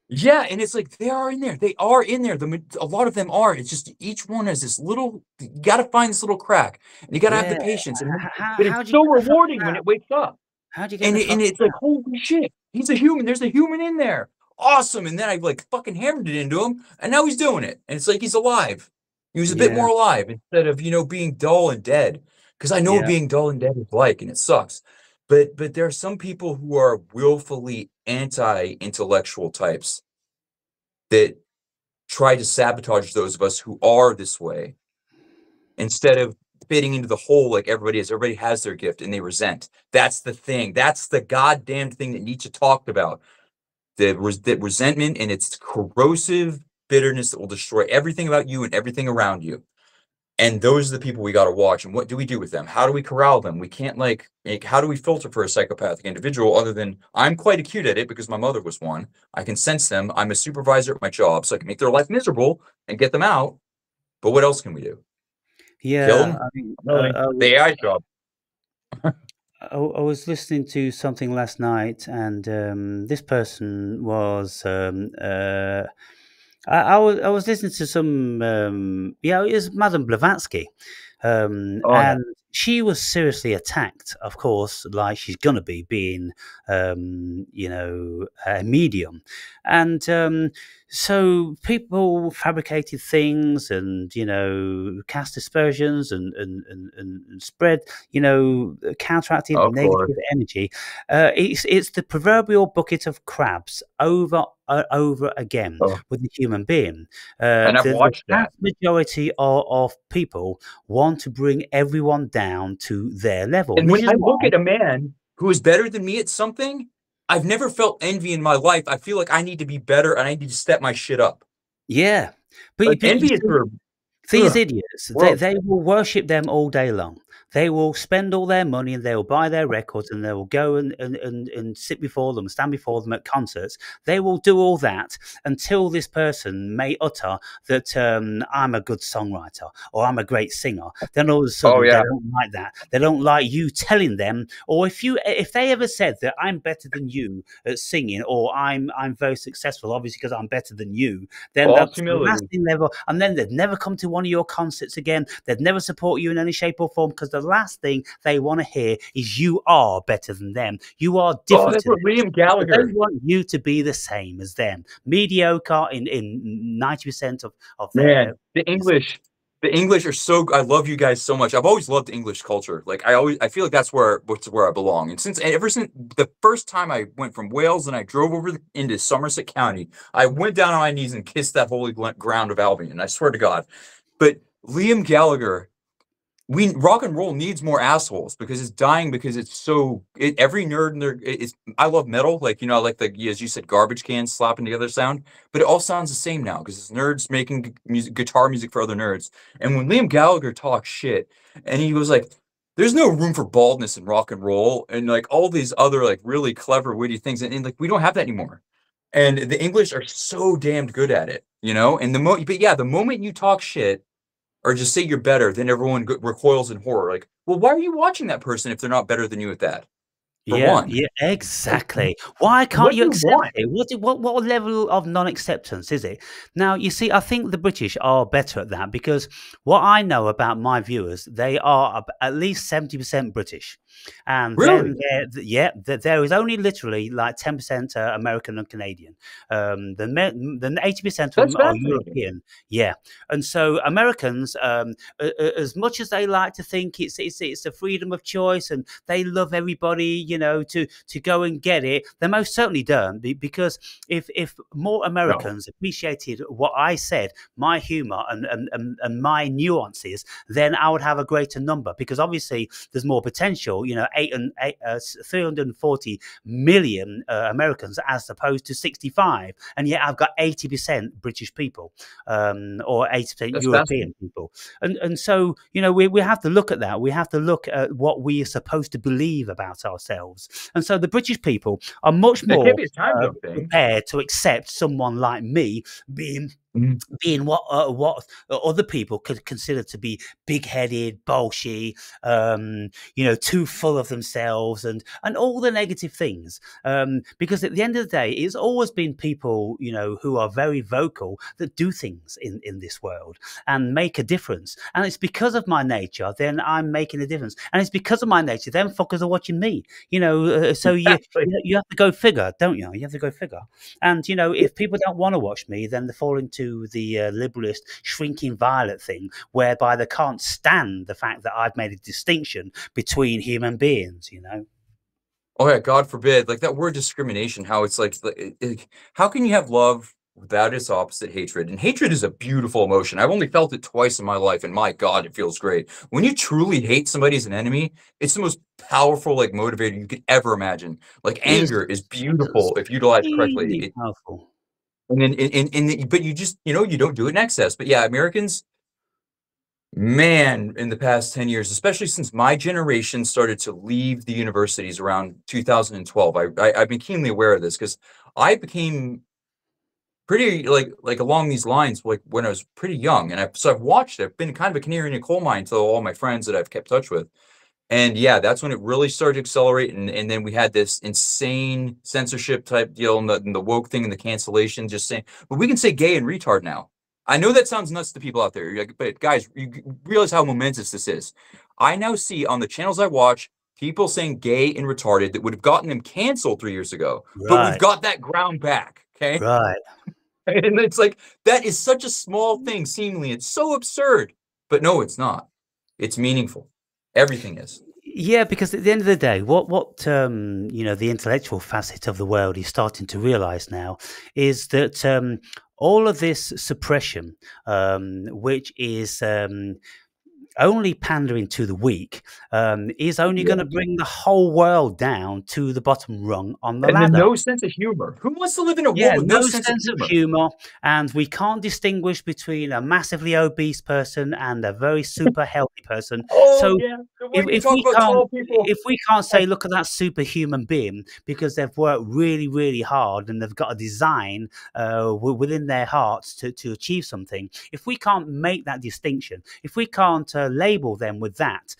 Yeah, and it's like they are in there. They are in there. A lot of them are. It's just each one has this little. You got to find this little crack, and you got to have the Yeah. patience. But it's How do you so get the fuck rewarding when out? it wakes up, How do you get the and fuck it's like out? holy shit, he's a human. There's a human in there. Awesome. And then I like fucking hammered it into him, and now he's doing it, and it's like he's alive. He was a bit Yeah, more alive instead of being dull and dead. Because I know what yeah, being dull and dead is like, and it sucks. But there are some people who are willfully anti-intellectual types that try to sabotage those of us who are this way instead of fitting into the hole like everybody is. Everybody has their gift and they resent. That's the thing. That's the goddamn thing that Nietzsche talked about. The resentment and its corrosive bitterness that will destroy everything about you and everything around you. And those are the people we got to watch. And what do we do with them? How do we corral them? We can't how do we filter for a psychopathic individual other than I'm quite acute at it because my mother was one. I can sense them. I'm a supervisor at my job, so I can make their life miserable and get them out. But what else can we do? Kill Yeah, them? I mean, Really? The AI job. I was listening to something last night, and this person was I was listening to some yeah, it was Madame Blavatsky, Oh yeah. and she was seriously attacked, of course, like she's gonna be being a medium, and so people fabricated things and cast aspersions and spread counteracted Of course. negative energy. It's the proverbial bucket of crabs over again Oh. with the human being. And I've The watched that. vast majority of people want to bring everyone down to their level, And which when is I look why. at a man who is better than me at something, I've never felt envy in my life. I feel like I need to be better and I need to step my shit up. Yeah, Like but you envy is see, for these ugh, idiots, they, gross. they will worship them all day long. They will spend all their money and they will buy their records and they will go and sit before them, stand before them at concerts. They will do all that until this person may utter that I'm a good songwriter or I'm a great singer. Then all of a Oh sudden they yeah. don't like that. They don't like you telling them, or if they ever said that I'm better than you at singing or I'm very successful, obviously because I'm better than you, then False that's the last humility. thing they ever, and then they'd never come to one of your concerts again. They'd never support you in any shape or form because the last thing they want to hear is you are better than them. You are Oh, different that's to them. what Liam But they Gallagher. want you to be the same as them. Mediocre in 90% of their. Man, the English are so. I love you guys so much. I've always loved English culture. Like I feel like that's where I belong. And ever since the first time I went from Wales and I drove into Somerset County, I went down on my knees and kissed that holy ground of Albion. I swear to God. But Liam Gallagher, we rock and roll needs more assholes because it's dying because it's every nerd in there it's I love metal, like I like as you said, garbage cans slapping together sound, but it all sounds the same now because it's nerds making music, guitar music for other nerds. And when Liam Gallagher talks shit and he was like, there's no room for baldness in rock and roll and like all these other like really clever witty things, and like we don't have that anymore. And the English are so damned good at it, but yeah, the moment you talk shit or just say you're better, then everyone recoils in horror. Like, well, why are you watching that person if they're not better than you at that? For Yeah, one, yeah, like, exactly. Why can't what you do you accept want? it? What level of non-acceptance is it? Now, you see, I think the British are better at that because what I know about my viewers, they are at least 70% British, and then Really? there is only literally like 10% American and Canadian. Then 80% of That's them are fascinating. European. Yeah, and so Americans, as much as they like to think it's a freedom of choice and they love everybody, to go and get it. They most certainly don't, because if more No, Americans appreciated what I said, my humor and my nuances, then I would have a greater number, because obviously there's more potential, 340 million Americans as opposed to 65, and yet I've got 80% British people, or 80% that's European fascinating. people. And so, we have to look at that. We have to look at what we are supposed to believe about ourselves. And so the British people are much It can't more be a time zone thing. prepared to accept someone like me being Mhm. being what other people could consider to be big-headed, bolshy, too full of themselves, and all the negative things. Because at the end of the day, it's always been people, who are very vocal that do things in this world and make a difference. And it's because of my nature, then I'm making a difference. And it's because of my nature, then fuckers are watching me. So you Exactly. you have to go figure, don't you? You have to go figure. And if people don't want to watch me, then they fall into the liberalist shrinking violet thing, whereby they can't stand the fact that I've made a distinction between human beings. Oh yeah, God forbid. Like that word discrimination, how it's how can you have love without its opposite, hatred? And hatred is a beautiful emotion. I've only felt it twice in my life, and my God, it feels great. When you truly hate somebody as an enemy, it's the most powerful like motivator you could ever imagine. Like It's anger is beautiful if utilized correctly. extremely powerful. And then but you just you don't do it in excess. But yeah, Americans, Man, in the past 10 years, especially since my generation started to leave the universities around 2012, I've been keenly aware of this because I became pretty like along these lines like when I was pretty young, and I've watched it. I've been kind of a canary in a coal mine to all my friends that I've kept touch with. And yeah, that's when it really started to accelerate, and then we had this insane censorship type deal, and the woke thing and the cancellation, just saying, but we can say gay and retard now. I know that sounds nuts to people out there, but guys, you realize how momentous this is. I now see on the channels I watch people saying gay and retarded that would have gotten them canceled 3 years ago, but we've Right, got that ground back. Okay. right. And it's like that is such a small thing, seemingly. It's so absurd. But no, it's not. It's meaningful. Everything is. Yeah, because at the end of the day, what you know, the intellectual facet of the world is starting to realize now is that all of this suppression, which is only pandering to the weak, is only going Yeah. to bring the whole world down to the bottom rung on the And then ladder. no sense of humor. Who wants to live in a Yeah, world with no no sense of sense of humor? humor, and we can't distinguish between a massively obese person and a very super healthy person. Oh So yeah. The way if, you if talk we about can't tall people. if we can't say look at that superhuman being because they've worked really really hard and they've got a design within their hearts to achieve something, if we can't make that distinction, if we can't label them with that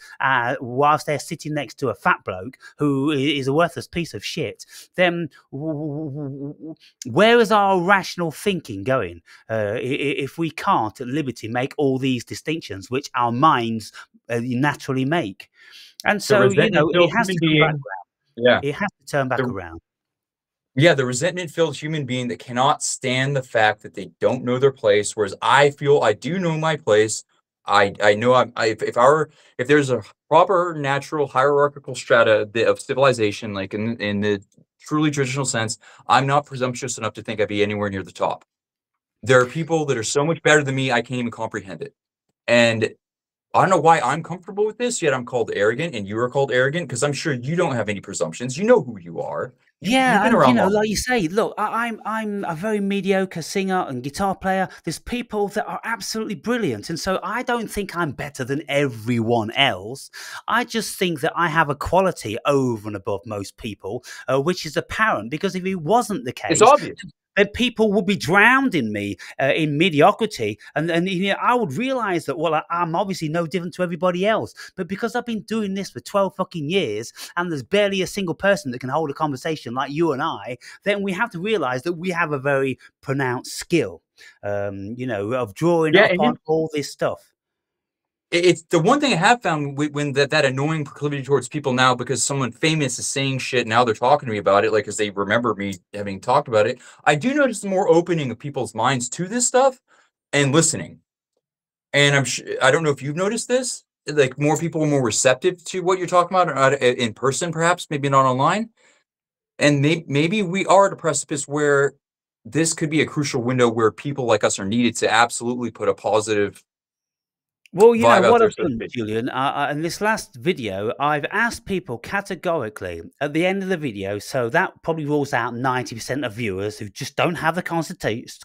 whilst they're sitting next to a fat bloke who is a worthless piece of shit, then where is our rational thinking going if we can't at liberty make all these distinctions which our minds naturally make? And The so, you know, it resentment-filled has human to come back. being. Yeah. It has to turn back The around. Yeah, the resentment-filled human being that cannot stand the fact that they don't know their place, whereas I feel I do know my place. I know if there's a proper natural hierarchical strata of civilization, like in the truly traditional sense, I'm not presumptuous enough to think I'd be anywhere near the top. There are people that are so much better than me, I can't even comprehend it. And I don't know why I'm comfortable with this, yet I'm called arrogant, and you are called arrogant because I'm sure you don't have any presumptions. You know who you are. You've Yeah, been and you around know, long like enough. you say, look, I'm a very mediocre singer and guitar player. There's people that are absolutely brilliant, and so I don't think I'm better than everyone else. I just think that I have a quality over and above most people, which is apparent because if it wasn't the It's case, obvious. then people would be drowned in me in mediocrity, and you know, I would realize that well, I'm obviously no different to everybody else, but because I've been doing this for 12 fucking years, and there's barely a single person that can hold a conversation like you and I, then we have to realize that we have a very pronounced skill, you know, of drawing Yeah, and upon all this stuff. it's the one thing I have found when that annoying proclivity towards people now because someone famous is saying shit, now they're talking to me about it, like, because they remember me having talked about it. I do notice the more opening of people's minds to this stuff and listening. And I don't know if you've noticed this, like more people are more receptive to what you're talking about in person, perhaps, maybe not online. And maybe we are at a precipice where this could be a crucial window where people like us are needed to absolutely put a positive Well, you know vibe out what there, I've so to done, speak. Julian. In this last video, I've asked people categorically at the end of the video, so that probably rules out 90% of viewers who just don't have the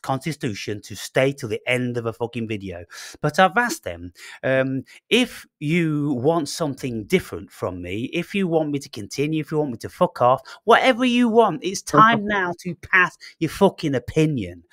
constitution to stay till the end of a fucking video. But I've asked them if you want something different from me, if you want me to continue, if you want me to fuck off, whatever you want, it's time now to pass your fucking opinion.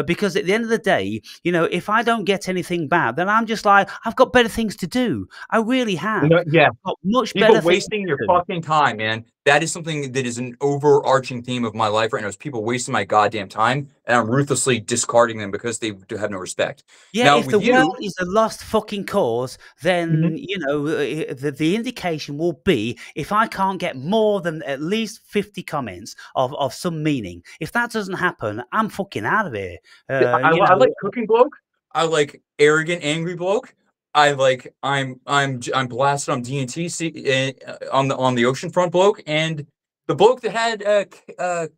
Because at the end of the day, you know, if I don't get anything back, then I'm just like, I've got better things to do. I really have. No, yeah, I've got much better people things wasting to your do. fucking time, man. That is something that is an overarching theme of my life right now. Is people wasting my goddamn time, and I'm ruthlessly discarding them because they do have no respect. Yeah, Now, if the with you, world is a lost fucking cause, then, Mhm. you know, the indication will be if I can't get more than at least 50 comments of some meaning. If that doesn't happen, I'm fucking out of here. You I know, like cooking bloke. I like arrogant, angry bloke. I like I'm blasted on DNT on the oceanfront bloke, and the bloke that had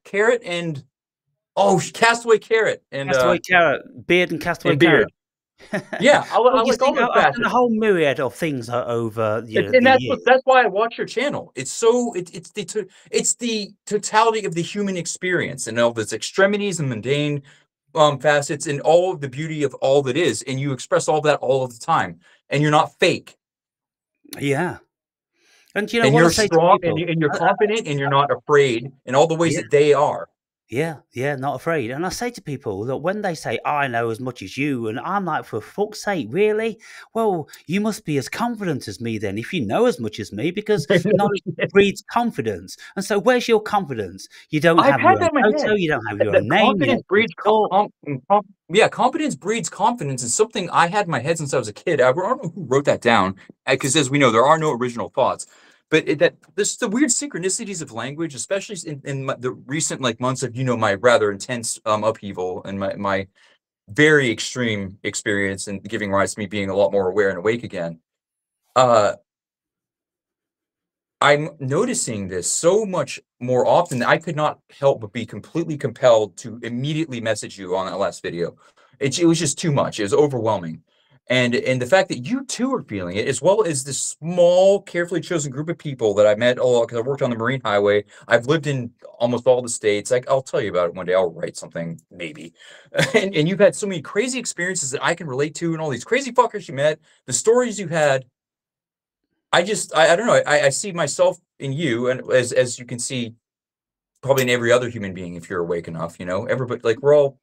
carrot and castaway carrot Castaway Carrot, Beard and Castaway and Carrot. beard. Yeah, Well, I you like all see, those I've done a facets. whole myriad of things over, you know, And the years. that's why I watch your channel. It's the totality of the human experience and all of its extremities and mundane facets and all of the beauty of all that is, and you express all that all of the time. and you're not fake. Yeah. And And what I you're say to strong, and people, you're confident, and you're not afraid in all the ways yeah. that they are. Yeah, not afraid. And I say to people that when they say, I know as much as you, and I'm like, for fuck's sake, really? Well, you must be as confident as me then, if you know as much as me, because knowledge breeds confidence. And so where's your confidence? You don't I've have your had own that in my photo, head. you don't have your That own name, you confidence don't breeds talk. yeah, confidence breeds confidence is something I had in my head since I was a kid. I don't know who wrote that down, because as we know, there are no original thoughts. But that this the weird synchronicities of language, especially the recent like months of my rather intense upheaval and my very extreme experience and giving rise to me being a lot more aware and awake again. Uh, I'm noticing this so much more often that I could not help but be completely compelled to immediately message you on that last video. It was just too much. It was overwhelming. And the fact that you too are feeling it, as well as this small, carefully chosen group of people that I met because I worked on the Marine Highway. I've lived in almost all the states. I'll tell you about it one day. I'll write something, maybe. And you've had so many crazy experiences that I can relate to, and all these crazy fuckers you met, the stories you had. I don't know. I see myself in you, and as you can see, probably in every other human being, if you're awake enough, everybody, like, we're all,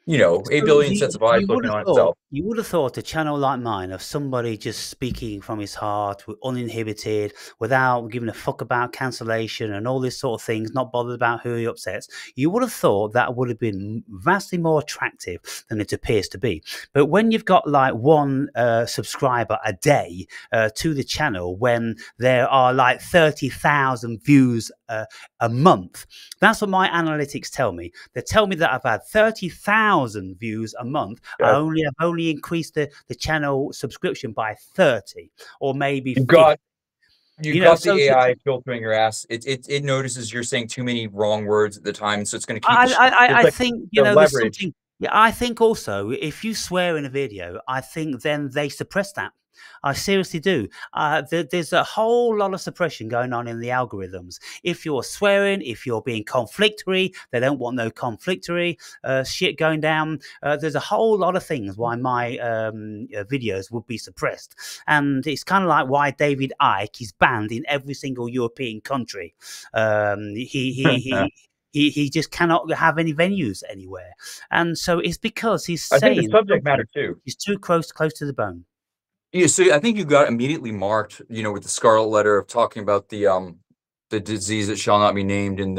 8 So billion sets of eyes looking on itself. you would have thought a channel like mine of somebody just speaking from his heart, uninhibited, without giving a fuck about cancellation and all these sort of things, not bothered about who he upsets. You would have thought that would have been vastly more attractive than it appears to be. But when you've got like one subscriber a day to the channel, when there are like 30,000 views a month, that's what my analytics tell me. They tell me that I've had 30,000 views a month. Yeah. I've only increased the channel subscription by 30 or maybe You've 50. got you've got So the AI filtering your ass. It notices you're saying too many wrong words at the time, so it's going to keep it's I like think, the there's leverage. something. Yeah, I think also if you swear in a video, I think then they suppress that. I seriously do. There's a whole lot of suppression going on in the algorithms. If you're swearing, if you're being conflictory, they don't want no conflictory shit going down. There's a whole lot of things why my videos would be suppressed. And it's kind of like why David Icke is banned in every single European country. He just cannot have any venues anywhere. And so it's because he's I think the saying subject something matter too. is too close to the bone. Yeah, so I think you got immediately marked, with the scarlet letter of talking about the disease that shall not be named, and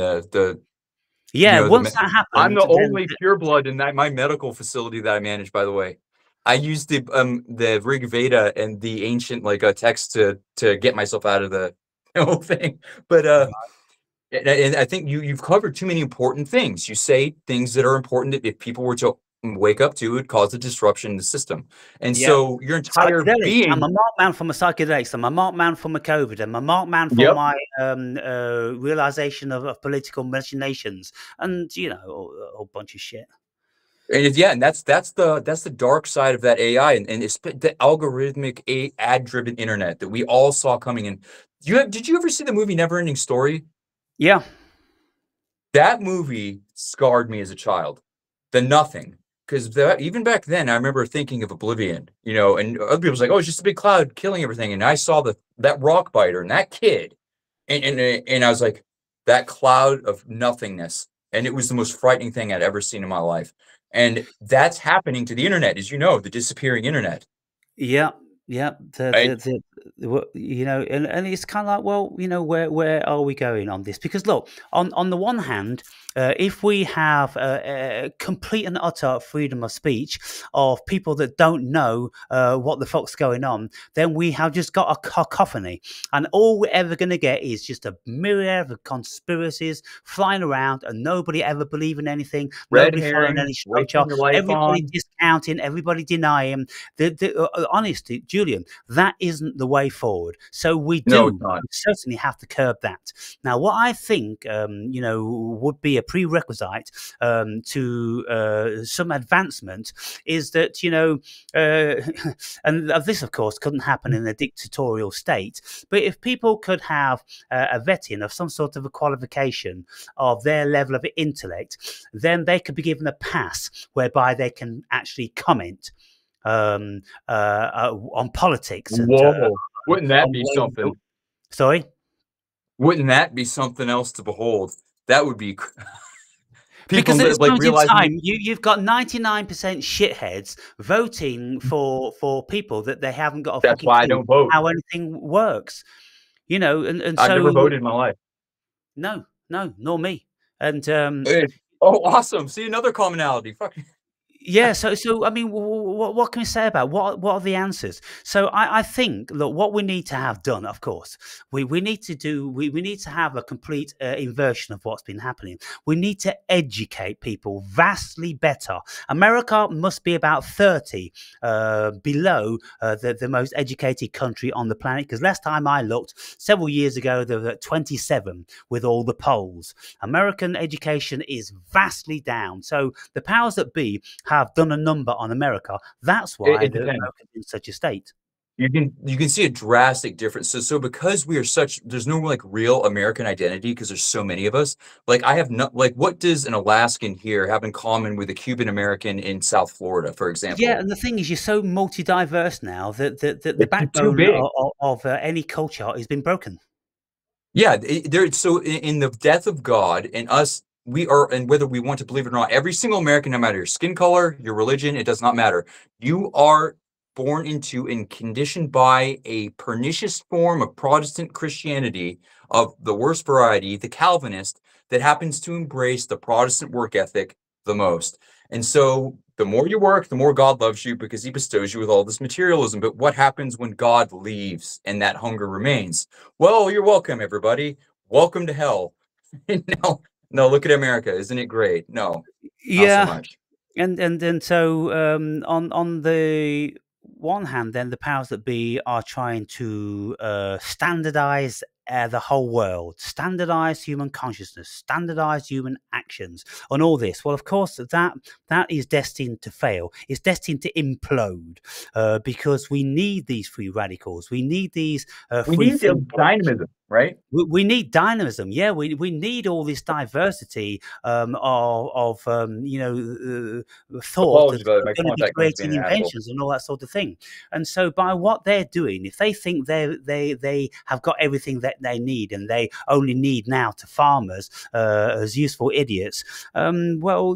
Yeah, the once that I'm happened, the then only pureblood in my medical facility that I manage, by the way. I used the Rig Veda and the ancient like text to get myself out of the whole thing. But and I think you've covered too many important things. You say things that are important that if people were to wake up to, it would cause a disruption in the system. And yeah. so your entire Psychedelics. I'm being. a marked man for my psychedelics. I'm a marked man for my COVID. I'm a marked man for Yep. my realization of political machinations, and a whole bunch of shit. And yeah, and that's the dark side of that AI, and it's the algorithmic ad driven internet that we all saw coming in. Did you ever see the movie Neverending Story? Yeah, That movie scarred me as a child. The Nothing, because even back then, I remember thinking of Oblivion, and other people's like, "Oh, it's just a big cloud killing everything," and I saw that rock biter and that kid, and I was like, that cloud of nothingness, and it was the most frightening thing I'd ever seen in my life, and that's happening to the internet, as you know, the disappearing internet. yeah, yeah. Right? And it's kind of like, well, where are we going on this? Because look, on the one hand, if we have complete and utter freedom of speech of people that don't know what the fuck's going on, then we have just got a cacophony, and all we're ever going to get is just a myriad of conspiracies flying around, and nobody ever believing anything, Red nobody following herring, any wasting structure, your life everybody on. discounting, everybody denying. Honestly, Julian, that isn't the way forward. So we No, it's do not. certainly have to curb that. Now, what I think, would be a prerequisite to some advancement is that, and this, of course, couldn't happen in a dictatorial state, but if people could have a vetting of some sort of a qualification of their level of intellect, then they could be given a pass whereby they can actually comment on politics and Whoa. Wouldn't that on be ways. something? Sorry. Wouldn't that be something else to behold? That would be people Because at this like moment in realizing time, you've got 99% shitheads voting for people that they haven't got a that's fucking why I clue don't vote. how anything works. You know, and I've never so voted in my life. no, no, nor me. And Hey. Oh, awesome. See another commonality. Fuck. yeah, so I mean, what can we say about what are the answers? So I think, look, what we need to have done, of course, we need to do we need to have a complete inversion of what's been happening. We need to educate people vastly better. America must be about 30 below the most educated country on the planet, because last time I looked, several years ago, there were at 27 with all the polls. American education is vastly down. So the powers that be have done a number on America. That's why It the depends. America's in such a state. You can see a drastic difference. So because we are such, there's no like real American identity because there's so many of us. Like I have no like, what does an Alaskan here have in common with a Cuban American in South Florida, for Yeah, example? and the thing is, you're so multi-diverse now that the It's too backbone big. of any culture has been broken. Yeah, there. So in the death of God and us, we are, and whether we want to believe it or not, every single American, no matter your skin color, your religion, it does not matter. You are born into and conditioned by a pernicious form of Protestant Christianity of the worst variety, the Calvinist, that happens to embrace the Protestant work ethic the most. And so the more you work, the more God loves you because he bestows you with all this materialism. But what happens when God leaves and that hunger remains? Well, you're welcome, everybody. Welcome to hell. No, no, look at America. Isn't it great? No, not so Yeah, much. and so on the one hand, then the powers that be are trying to standardize the whole world, standardize human consciousness, standardize human actions, on all this. Well, of course, that is destined to fail. It's destined to implode because we need these free radicals. We need these We free need the thinkers. dynamism, right? We need dynamism. Yeah, we need all this diversity thought Apologies that's about it. My going to be contact lens being creating an asshole. inventions and all that sort of thing. And so, by what they're doing, if they think they have got everything that they need and they only need now to farmers as useful idiots, well,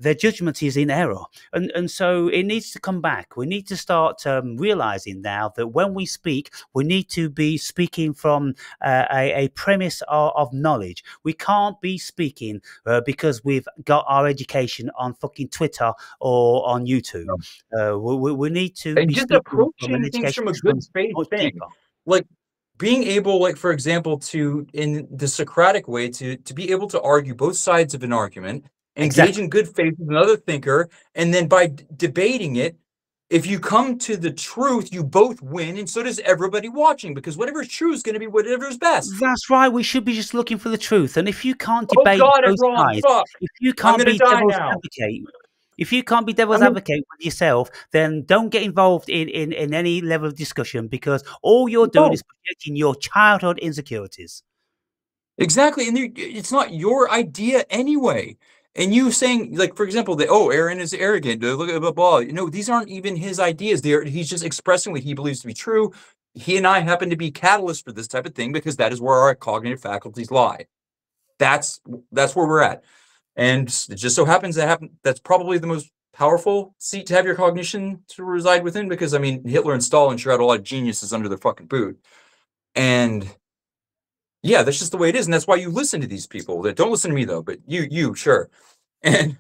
their judgment is in error, and so it needs to come back. We need to start realizing now that when we speak, we need to be speaking from a premise of knowledge. We can't be speaking because we've got our education on fucking Twitter or on YouTube. No. We need to And be just speaking from an approaching things education from a that good runs faith much thing. deeper. Like being able, like, for example, to in the Socratic way, to be able to argue both sides of an argument, engage Exactly. in good faith with another thinker, and then by debating it, if you come to the truth, you both win, and so does everybody watching, because whatever's true is going to be whatever's best. That's right. We should be just looking for the truth. And if you can't Oh debate God, I'm both wrong. sides, Fuck. if you I'm can't gonna be die devil's now. advocate, if you can't be devil's I'm gonna. advocate with yourself, then don't get involved in any level of discussion, because all you're doing No. is projecting your childhood insecurities. Exactly, and it's not your idea anyway. And you saying, like, for example, that oh, Aaron is arrogant. Look at blah, blah. You know, these aren't even his ideas. He's just expressing what he believes to be true. He and I happen to be catalysts for this type of thing because that is where our cognitive faculties lie. That's that's where we're at. And it just so happens that's probably the most powerful seat to have your cognition to reside within because I mean Hitler and Stalin sure had a lot of geniuses under their fucking boot. And yeah, that's just the way it is, and that's why you listen to these people. That don't listen to me though, but you sure. And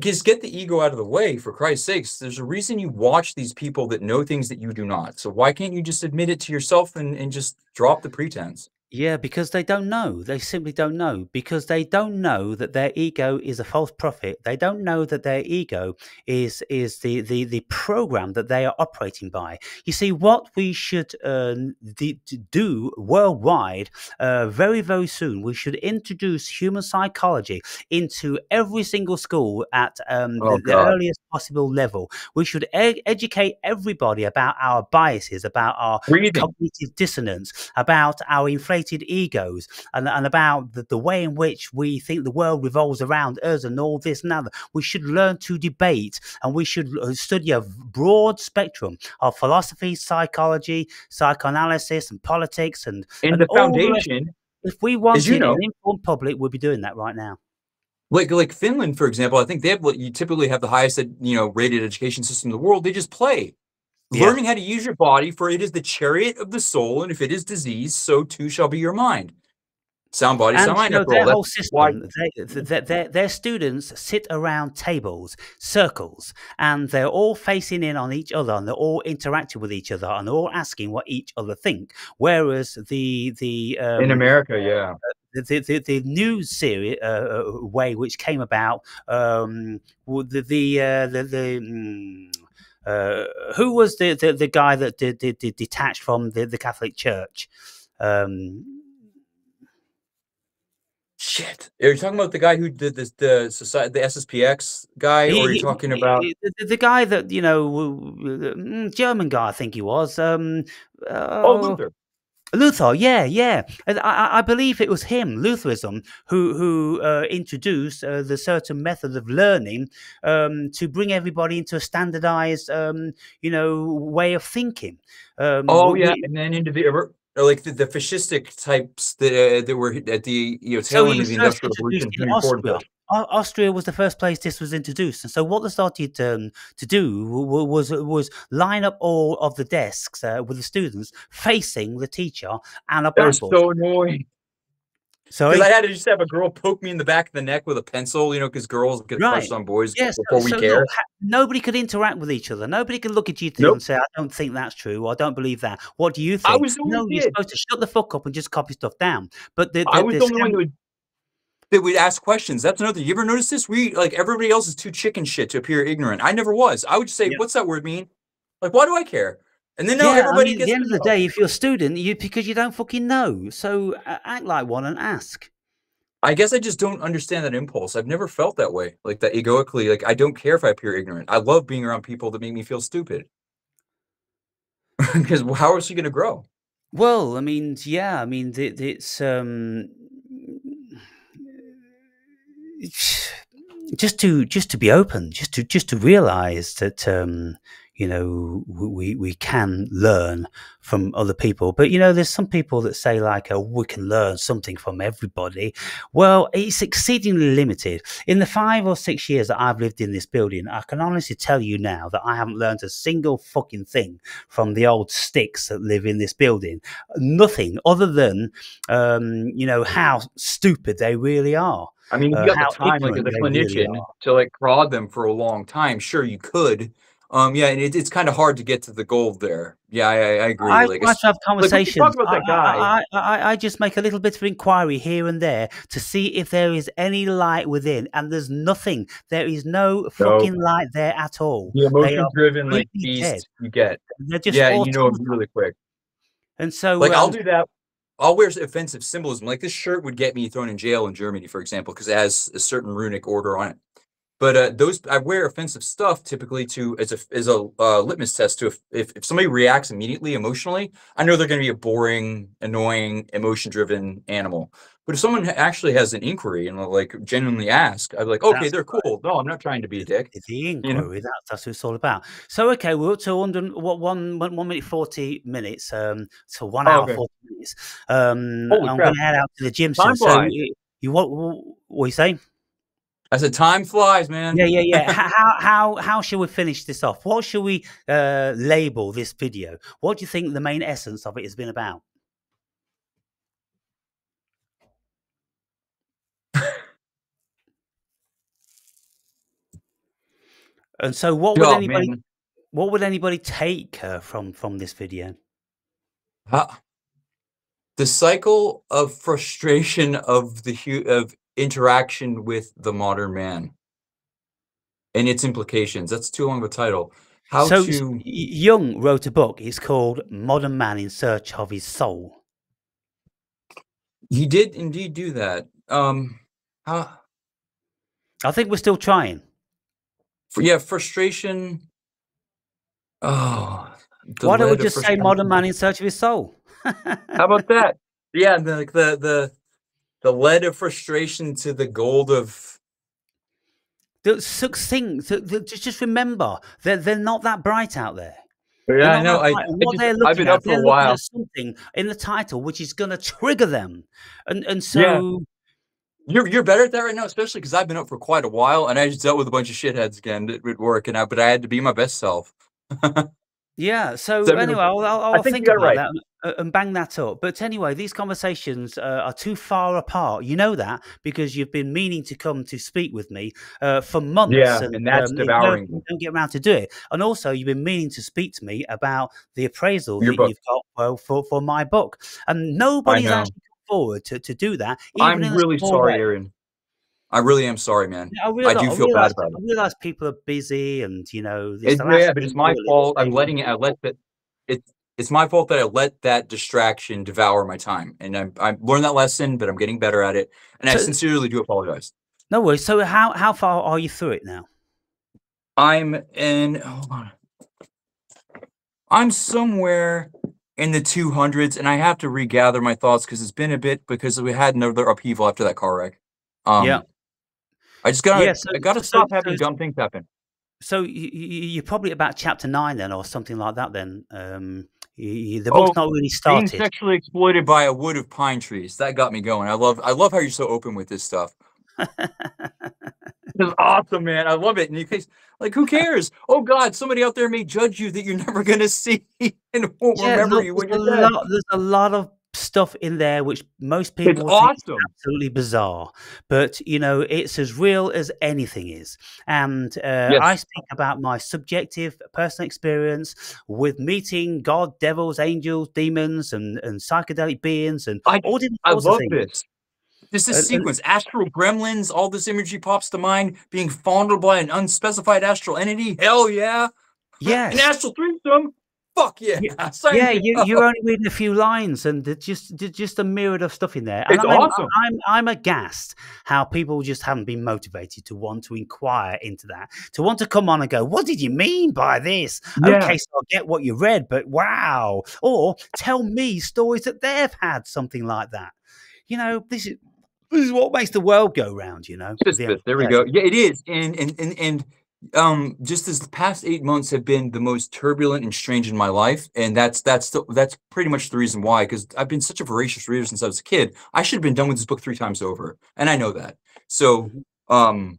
just get the ego out of the way for Christ's sakes. There's a reason you watch these people that know things that you do not. So why can't you just admit it to yourself and just drop the pretense? Yeah, because they don't know. They simply don't know, because they don't know that their ego is a false prophet. They don't know that their ego is the program that they are operating by. You see, what we should do worldwide very, very soon, we should introduce human psychology into every single school at Oh the God. earliest possible level. We should educate everybody about our biases, about our Breathing. cognitive dissonance, about our inflated inflated egos and about the way in which we think the world revolves around us and all this and that. We should learn to debate, and we should study a broad spectrum of philosophy, psychology, psychoanalysis, and politics, and And the all the rest. foundation, If we as you wanted an know, informed public, we'd be doing that right now. like Finland, for example, I think they have what you typically have the highest, rated education system in the world. They just play. Yeah. Learning how to use your body, for it is the chariot of the soul, and if it is disease, so too shall be your mind. Sound body, And sound mind. After their all, whole that's why. system, their students sit around tables, circles, and they're all facing in on each other, and they're all interacting with each other, and they're all asking what each other think. Whereas In America, yeah. the news series way which came about, who was the guy that did detached from the Catholic Church? Shit. Are you talking about the guy who did this, the society, the SSPX guy, or are you talking about The guy that, German guy, I think he was. Luther? Luther, yeah. And I believe it was him, Lutheranism, who introduced the certain method of learning to bring everybody into a standardized, way of thinking. And then into the fascistic types that were at the tail end of the Industrial Revolution. In Austria. Austria was the first place this was introduced, and so what they started to do was line up all of the desks with the students facing the teacher and a blackboard. That was so annoying. Sorry, because I had to just have a girl poke me in the back of the neck with a pencil, because girls get crushed on boys before we care. Look, nobody could interact with each other. Nobody could look at you and say, "I don't think that's true," or "I don't believe that." What do you think? I was the only you're supposed to shut the fuck up and just copy stuff down. But I was the only one that would ask questions. That's another thing. You ever notice this? Everybody else is too chicken shit to appear ignorant. I never was. I would just say, "What's that word mean?" Like, why do I care? And then everybody gets. At the end of the day, if you're a student, because you don't fucking know, so act like one and ask. I guess I just don't understand that impulse. I've never felt that way, like that egoically. Like, I don't care if I appear ignorant. I love being around people that make me feel stupid. Because how is she going to grow? Well, it's just to be open, just to realize that we can learn from other people. But there's some people that say like, "Oh, we can learn something from everybody." Well, it's exceedingly limited. In the 5 or 6 years that I've lived in this building, I can honestly tell you now that I haven't learned a single fucking thing from the old sticks that live in this building. Nothing other than how stupid they really are. I mean, you got the time, like, as a clinician, to prod them for a long time. Sure, you could. And it's kind of hard to get to the goal there. Yeah, I agree. I try to have conversations. Talk about that guy. I just make a little bit of inquiry here and there to see if there is any light within, and there's nothing. There is no fucking light there at all. The emotion-driven beast you get. They're just really quick. And so, I'll do that. I'll wear offensive symbolism. Like, this shirt would get me thrown in jail in Germany, for example, because it has a certain runic order on it. But I wear offensive stuff typically as a litmus test to if somebody reacts immediately emotionally, I know they're going to be a boring, annoying, emotion-driven animal. But if someone actually has an inquiry and genuinely ask, I'd be like, okay, they're cool. No, I'm not trying to be a dick. The inquiry, that's what it's all about. So okay, we're up to 1 minute 40 minutes, so 1 hour 40 minutes. I'm going to head out to the gym soon. So what are you saying? I said, time flies, man. Yeah. How shall we finish this off? What shall we label this video? What do you think the main essence of it has been about? And so, what would anybody take from this video? The cycle of frustration of interaction with the modern man and its implications. That's too long of a title. Jung wrote a book. It's called "Modern Man in Search of His Soul." He did indeed do that. I think we're still trying. Frustration. Oh, why don't we just say "Modern Man in Search of His Soul"? How about that? Yeah, like the lead of frustration to the gold of. The succinct. Just remember, they're not that bright out there. They're Yeah, I not know. that bright. And what I've been up for they're a looking at while. something in the title which is going to trigger them. And Yeah, so, you're better at that right now, especially because I've been up for quite a while, and I just dealt with a bunch of shitheads again at work, but I had to be my best self. yeah. So So I mean, anyway, I I'll think you think got it about right. that and bang that up. But anyway, these conversations are too far apart. You know that because you've been meaning to come to speak with me for months, Yeah, and and that's you devouring don't get around to do it. And also, you've been meaning to speak to me about the appraisal your that book. you've got for my book, and I nobody's know. actually come forward to do that, even I'm in a really small sorry, way. Aaron. I really am sorry, man. I I realize, do feel bad about I it. realize people are busy, and it's the last Yeah, but it's thing my really to fault. say to I let people. that. It's my fault that I let that distraction devour my time, and I learned that lesson, but I'm getting better at it, and I So sincerely do apologize. no worries. So how far are you through it now? I'm in. Hold on. I'm somewhere in the 200s, and I have to regather my thoughts because it's been a bit because we had another upheaval after that car wreck. Yeah. Um, Yeah. I gotta stop having dumb things happen. So you're probably about chapter 9 then, or something like that. Then the Oh, book's not really being started. sexually exploited by a wood of pine trees. That got me going. I love how you're so open with this stuff. It's awesome, man. I love it. And you guys, like, who cares? Oh God, somebody out there may judge you that you're never gonna see and won't Yeah, remember look, you when you're dead. there's a lot of stuff in there which most It's people would think is awesome. absolutely bizarre, but it's as real as anything is. And I Yes, speak about my subjective personal experience with meeting God, devils, angels, demons, and psychedelic beings, and I all different I sorts of love things. this. Just this And sequence, astral gremlins, all this imagery pops to mind, being fondled by an unspecified astral entity. Hell yeah. An yes, astral threesome. Fuck yeah. Y Sign yeah, me you're up. only reading a few lines, and there's just a myriad of stuff in there, and It's awesome. I'm aghast how people just haven't been motivated to want to inquire into that, to want to come on and go, "What did you mean by this?" Yeah. Okay, so I get what you read, but wow! Or tell me stories that they've had something like that. This is what makes the world go round, at the end Fist. of There we the day. go. Yeah, it is. Just as the past 8 months have been the most turbulent and strange in my life, and that's pretty much the reason why. Because I've been such a voracious reader since I was a kid. I should have been done with this book 3 times over, and I know that. So, Mhm. um,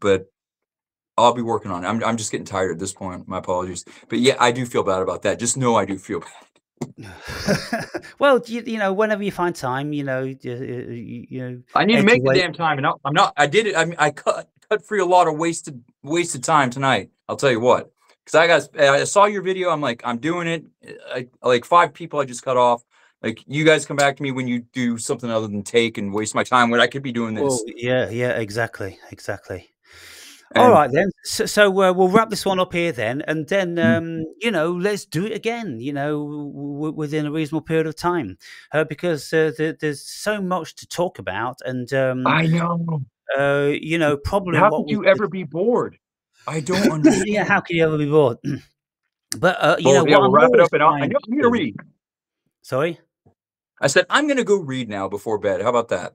but I'll be working on it. I'm just getting tired at this point. My apologies. But yeah, I do feel bad about that. Just know I do feel bad. Well, whenever you find time, I need to edge make your the way. damn time, and I'm not. I did it. I mean, I cut free a lot of wasted time tonight. I'll tell you what, because I saw your video. I'm like, I'm doing it. Like 5 people I just cut off. Like, you guys come back to me when you do something other than take and waste my time when I could be doing Well, this. yeah, exactly, exactly. All And right then. So we'll wrap this one up here then, and then let's do it again. Within a reasonable period of time, because there's so much to talk about, and I know. probably How what could we you could. ever be bored? I don't Yeah, how understand. can you ever be bored? But Well, yeah, what we'll I'm wrap it always up, and I trying know I'm to gonna do. read. Sorry. I said I'm gonna go read now before bed. How about that?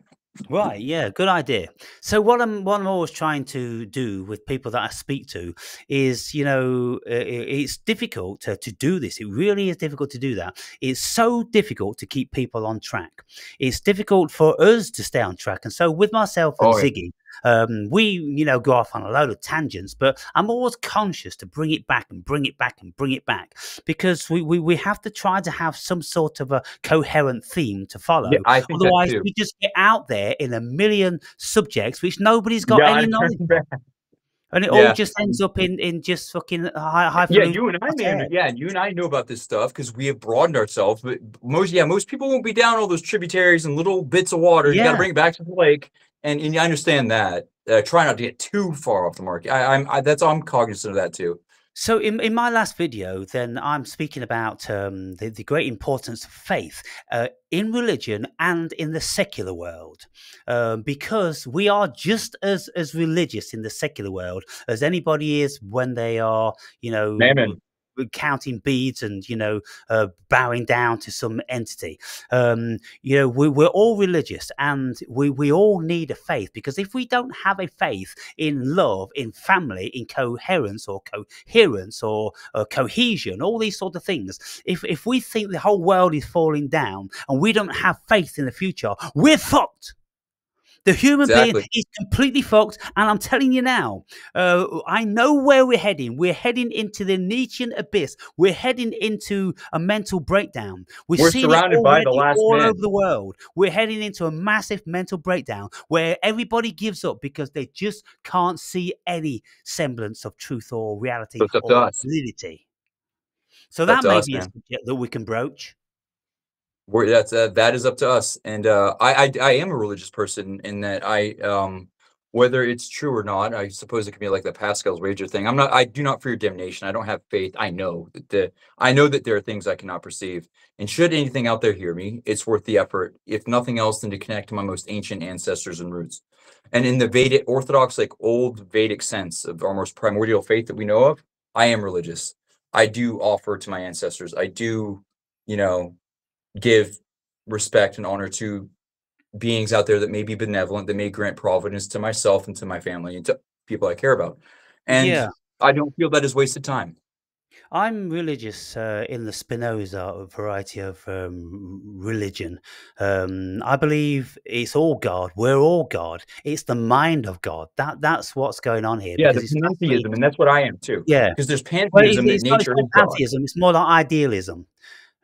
Right, yeah, good idea. So what I'm always trying to do with people that I speak to is, it's difficult to do this. It really is difficult to do that. It's so difficult to keep people on track. It's difficult for us to stay on track. And so with myself and Oh yeah. Ziggy, we, go off on a load of tangents, but I'm always conscious to bring it back and bring it back and bring it back because we have to try to have some sort of a coherent theme to Yeah, follow. I think that Otherwise, too. we just get out there in a million subjects which nobody's got Yeah, any knowledge of, and it all yeah. just ends up in just fucking Yeah, highfalutin you and I, hot air. man. Yeah, you and I know about this stuff because we have broadened ourselves. But most people won't be down all those tributaries and little bits of water. You got to Yeah. bring it back to the lake, and I understand that. Try not to get too far off the mark. I'm cognizant of that too. So in my last video, then I'm speaking about the great importance of faith in religion and in the secular world, because we are just as religious in the secular world as anybody is when they are, Mammon. counting beads and bowing down to some entity. We're all religious, and we all need a faith, because if we don't have a faith in love, in family, in coherence or cohesion, all these sort of things, if we think the whole world is falling down and we don't have faith in the future, we're fucked. The human being is completely fucked, and I'm telling you now, I know where we're heading. We're heading into the Nietzschean abyss. We're heading into a mental breakdown. We're seeing surrounded it by the already last all man. over the world. We're heading into a massive mental breakdown where everybody gives up because they just can't see any semblance of truth or reality So it's up to or us. validity. So It's up that to may us, be a man. subject that we can broach. That is up to us, and I am a religious person in that whether it's true or not, I suppose it could be like the Pascal's wager thing. I do not fear damnation. I don't have faith. I know that there are things I cannot perceive, and should anything out there hear me, it's worth the effort, if nothing else, than to connect to my most ancient ancestors and roots. And in the Vedic Orthodox, like old Vedic sense of our most primordial faith that we know of, I am religious. I do offer to my ancestors. I do, you know give respect and honor to beings out there that may be benevolent, that may grant providence to myself and to my family and to people I care about. And Yeah. I don't feel that is wasted time. I'm religious in the Spinoza variety of religion. I believe it's all God. We're all God. It's the mind of God. That's what's going on here, Yeah, because the it's actually, pantheism, and that's what I am too. yeah. Because there's Well, pantheism that it's nature not is God. pantheism. It's more like idealism.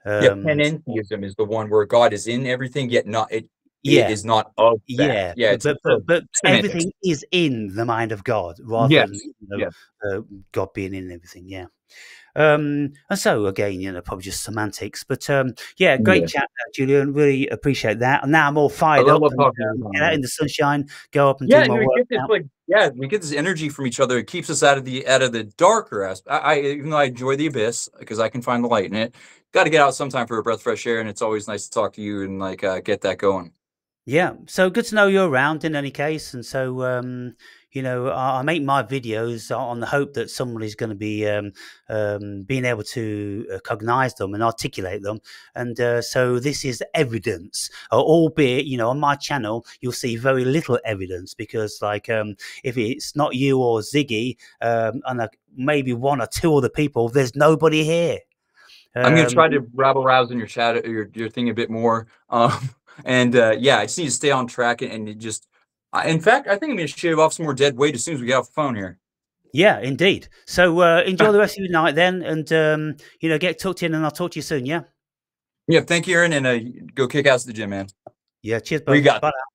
Yeah, Um, panentheism is the one where God is in everything, yet it yeah, is not of that. yeah. Yeah, But it's but sort but of but semantics. everything is in the mind of God, rather than Yes. Yeah. God being in everything. Yeah. And so again, probably just semantics, but yeah, great Yeah. chat, Julian. Really appreciate that. And now I'm all I fired up love and talking to you, get out man. in the sunshine, go up and Yeah, do and my we work get this out. we get this energy from each other. It keeps us out of the darker aspect. Even though I enjoy the abyss because I can find the light in it, got to get out sometime for a breath of fresh air, and it's always nice to talk to you and get that going. Yeah, so good to know you're around in any case. And so, I make my videos on the hope that somebody's going to be being able to cognize them and articulate them. And so this is evidence, albeit, on my channel, you'll see very little evidence because, if it's not you or Ziggy and maybe one or two other people, there's nobody here. I'm gonna Um, try to rabble rouse in your chat, your thing a bit more. And yeah, I just need to stay on track and it just. In fact, I think I'm gonna shave off some more dead weight as soon as we get off the phone here. Yeah, indeed. So enjoy the rest of your night then, and get tucked in, and I'll talk to you soon. Yeah. Yeah, thank you, Aaron, and go kick ass at the gym, man. Yeah. Cheers, We bud. got Bye. this.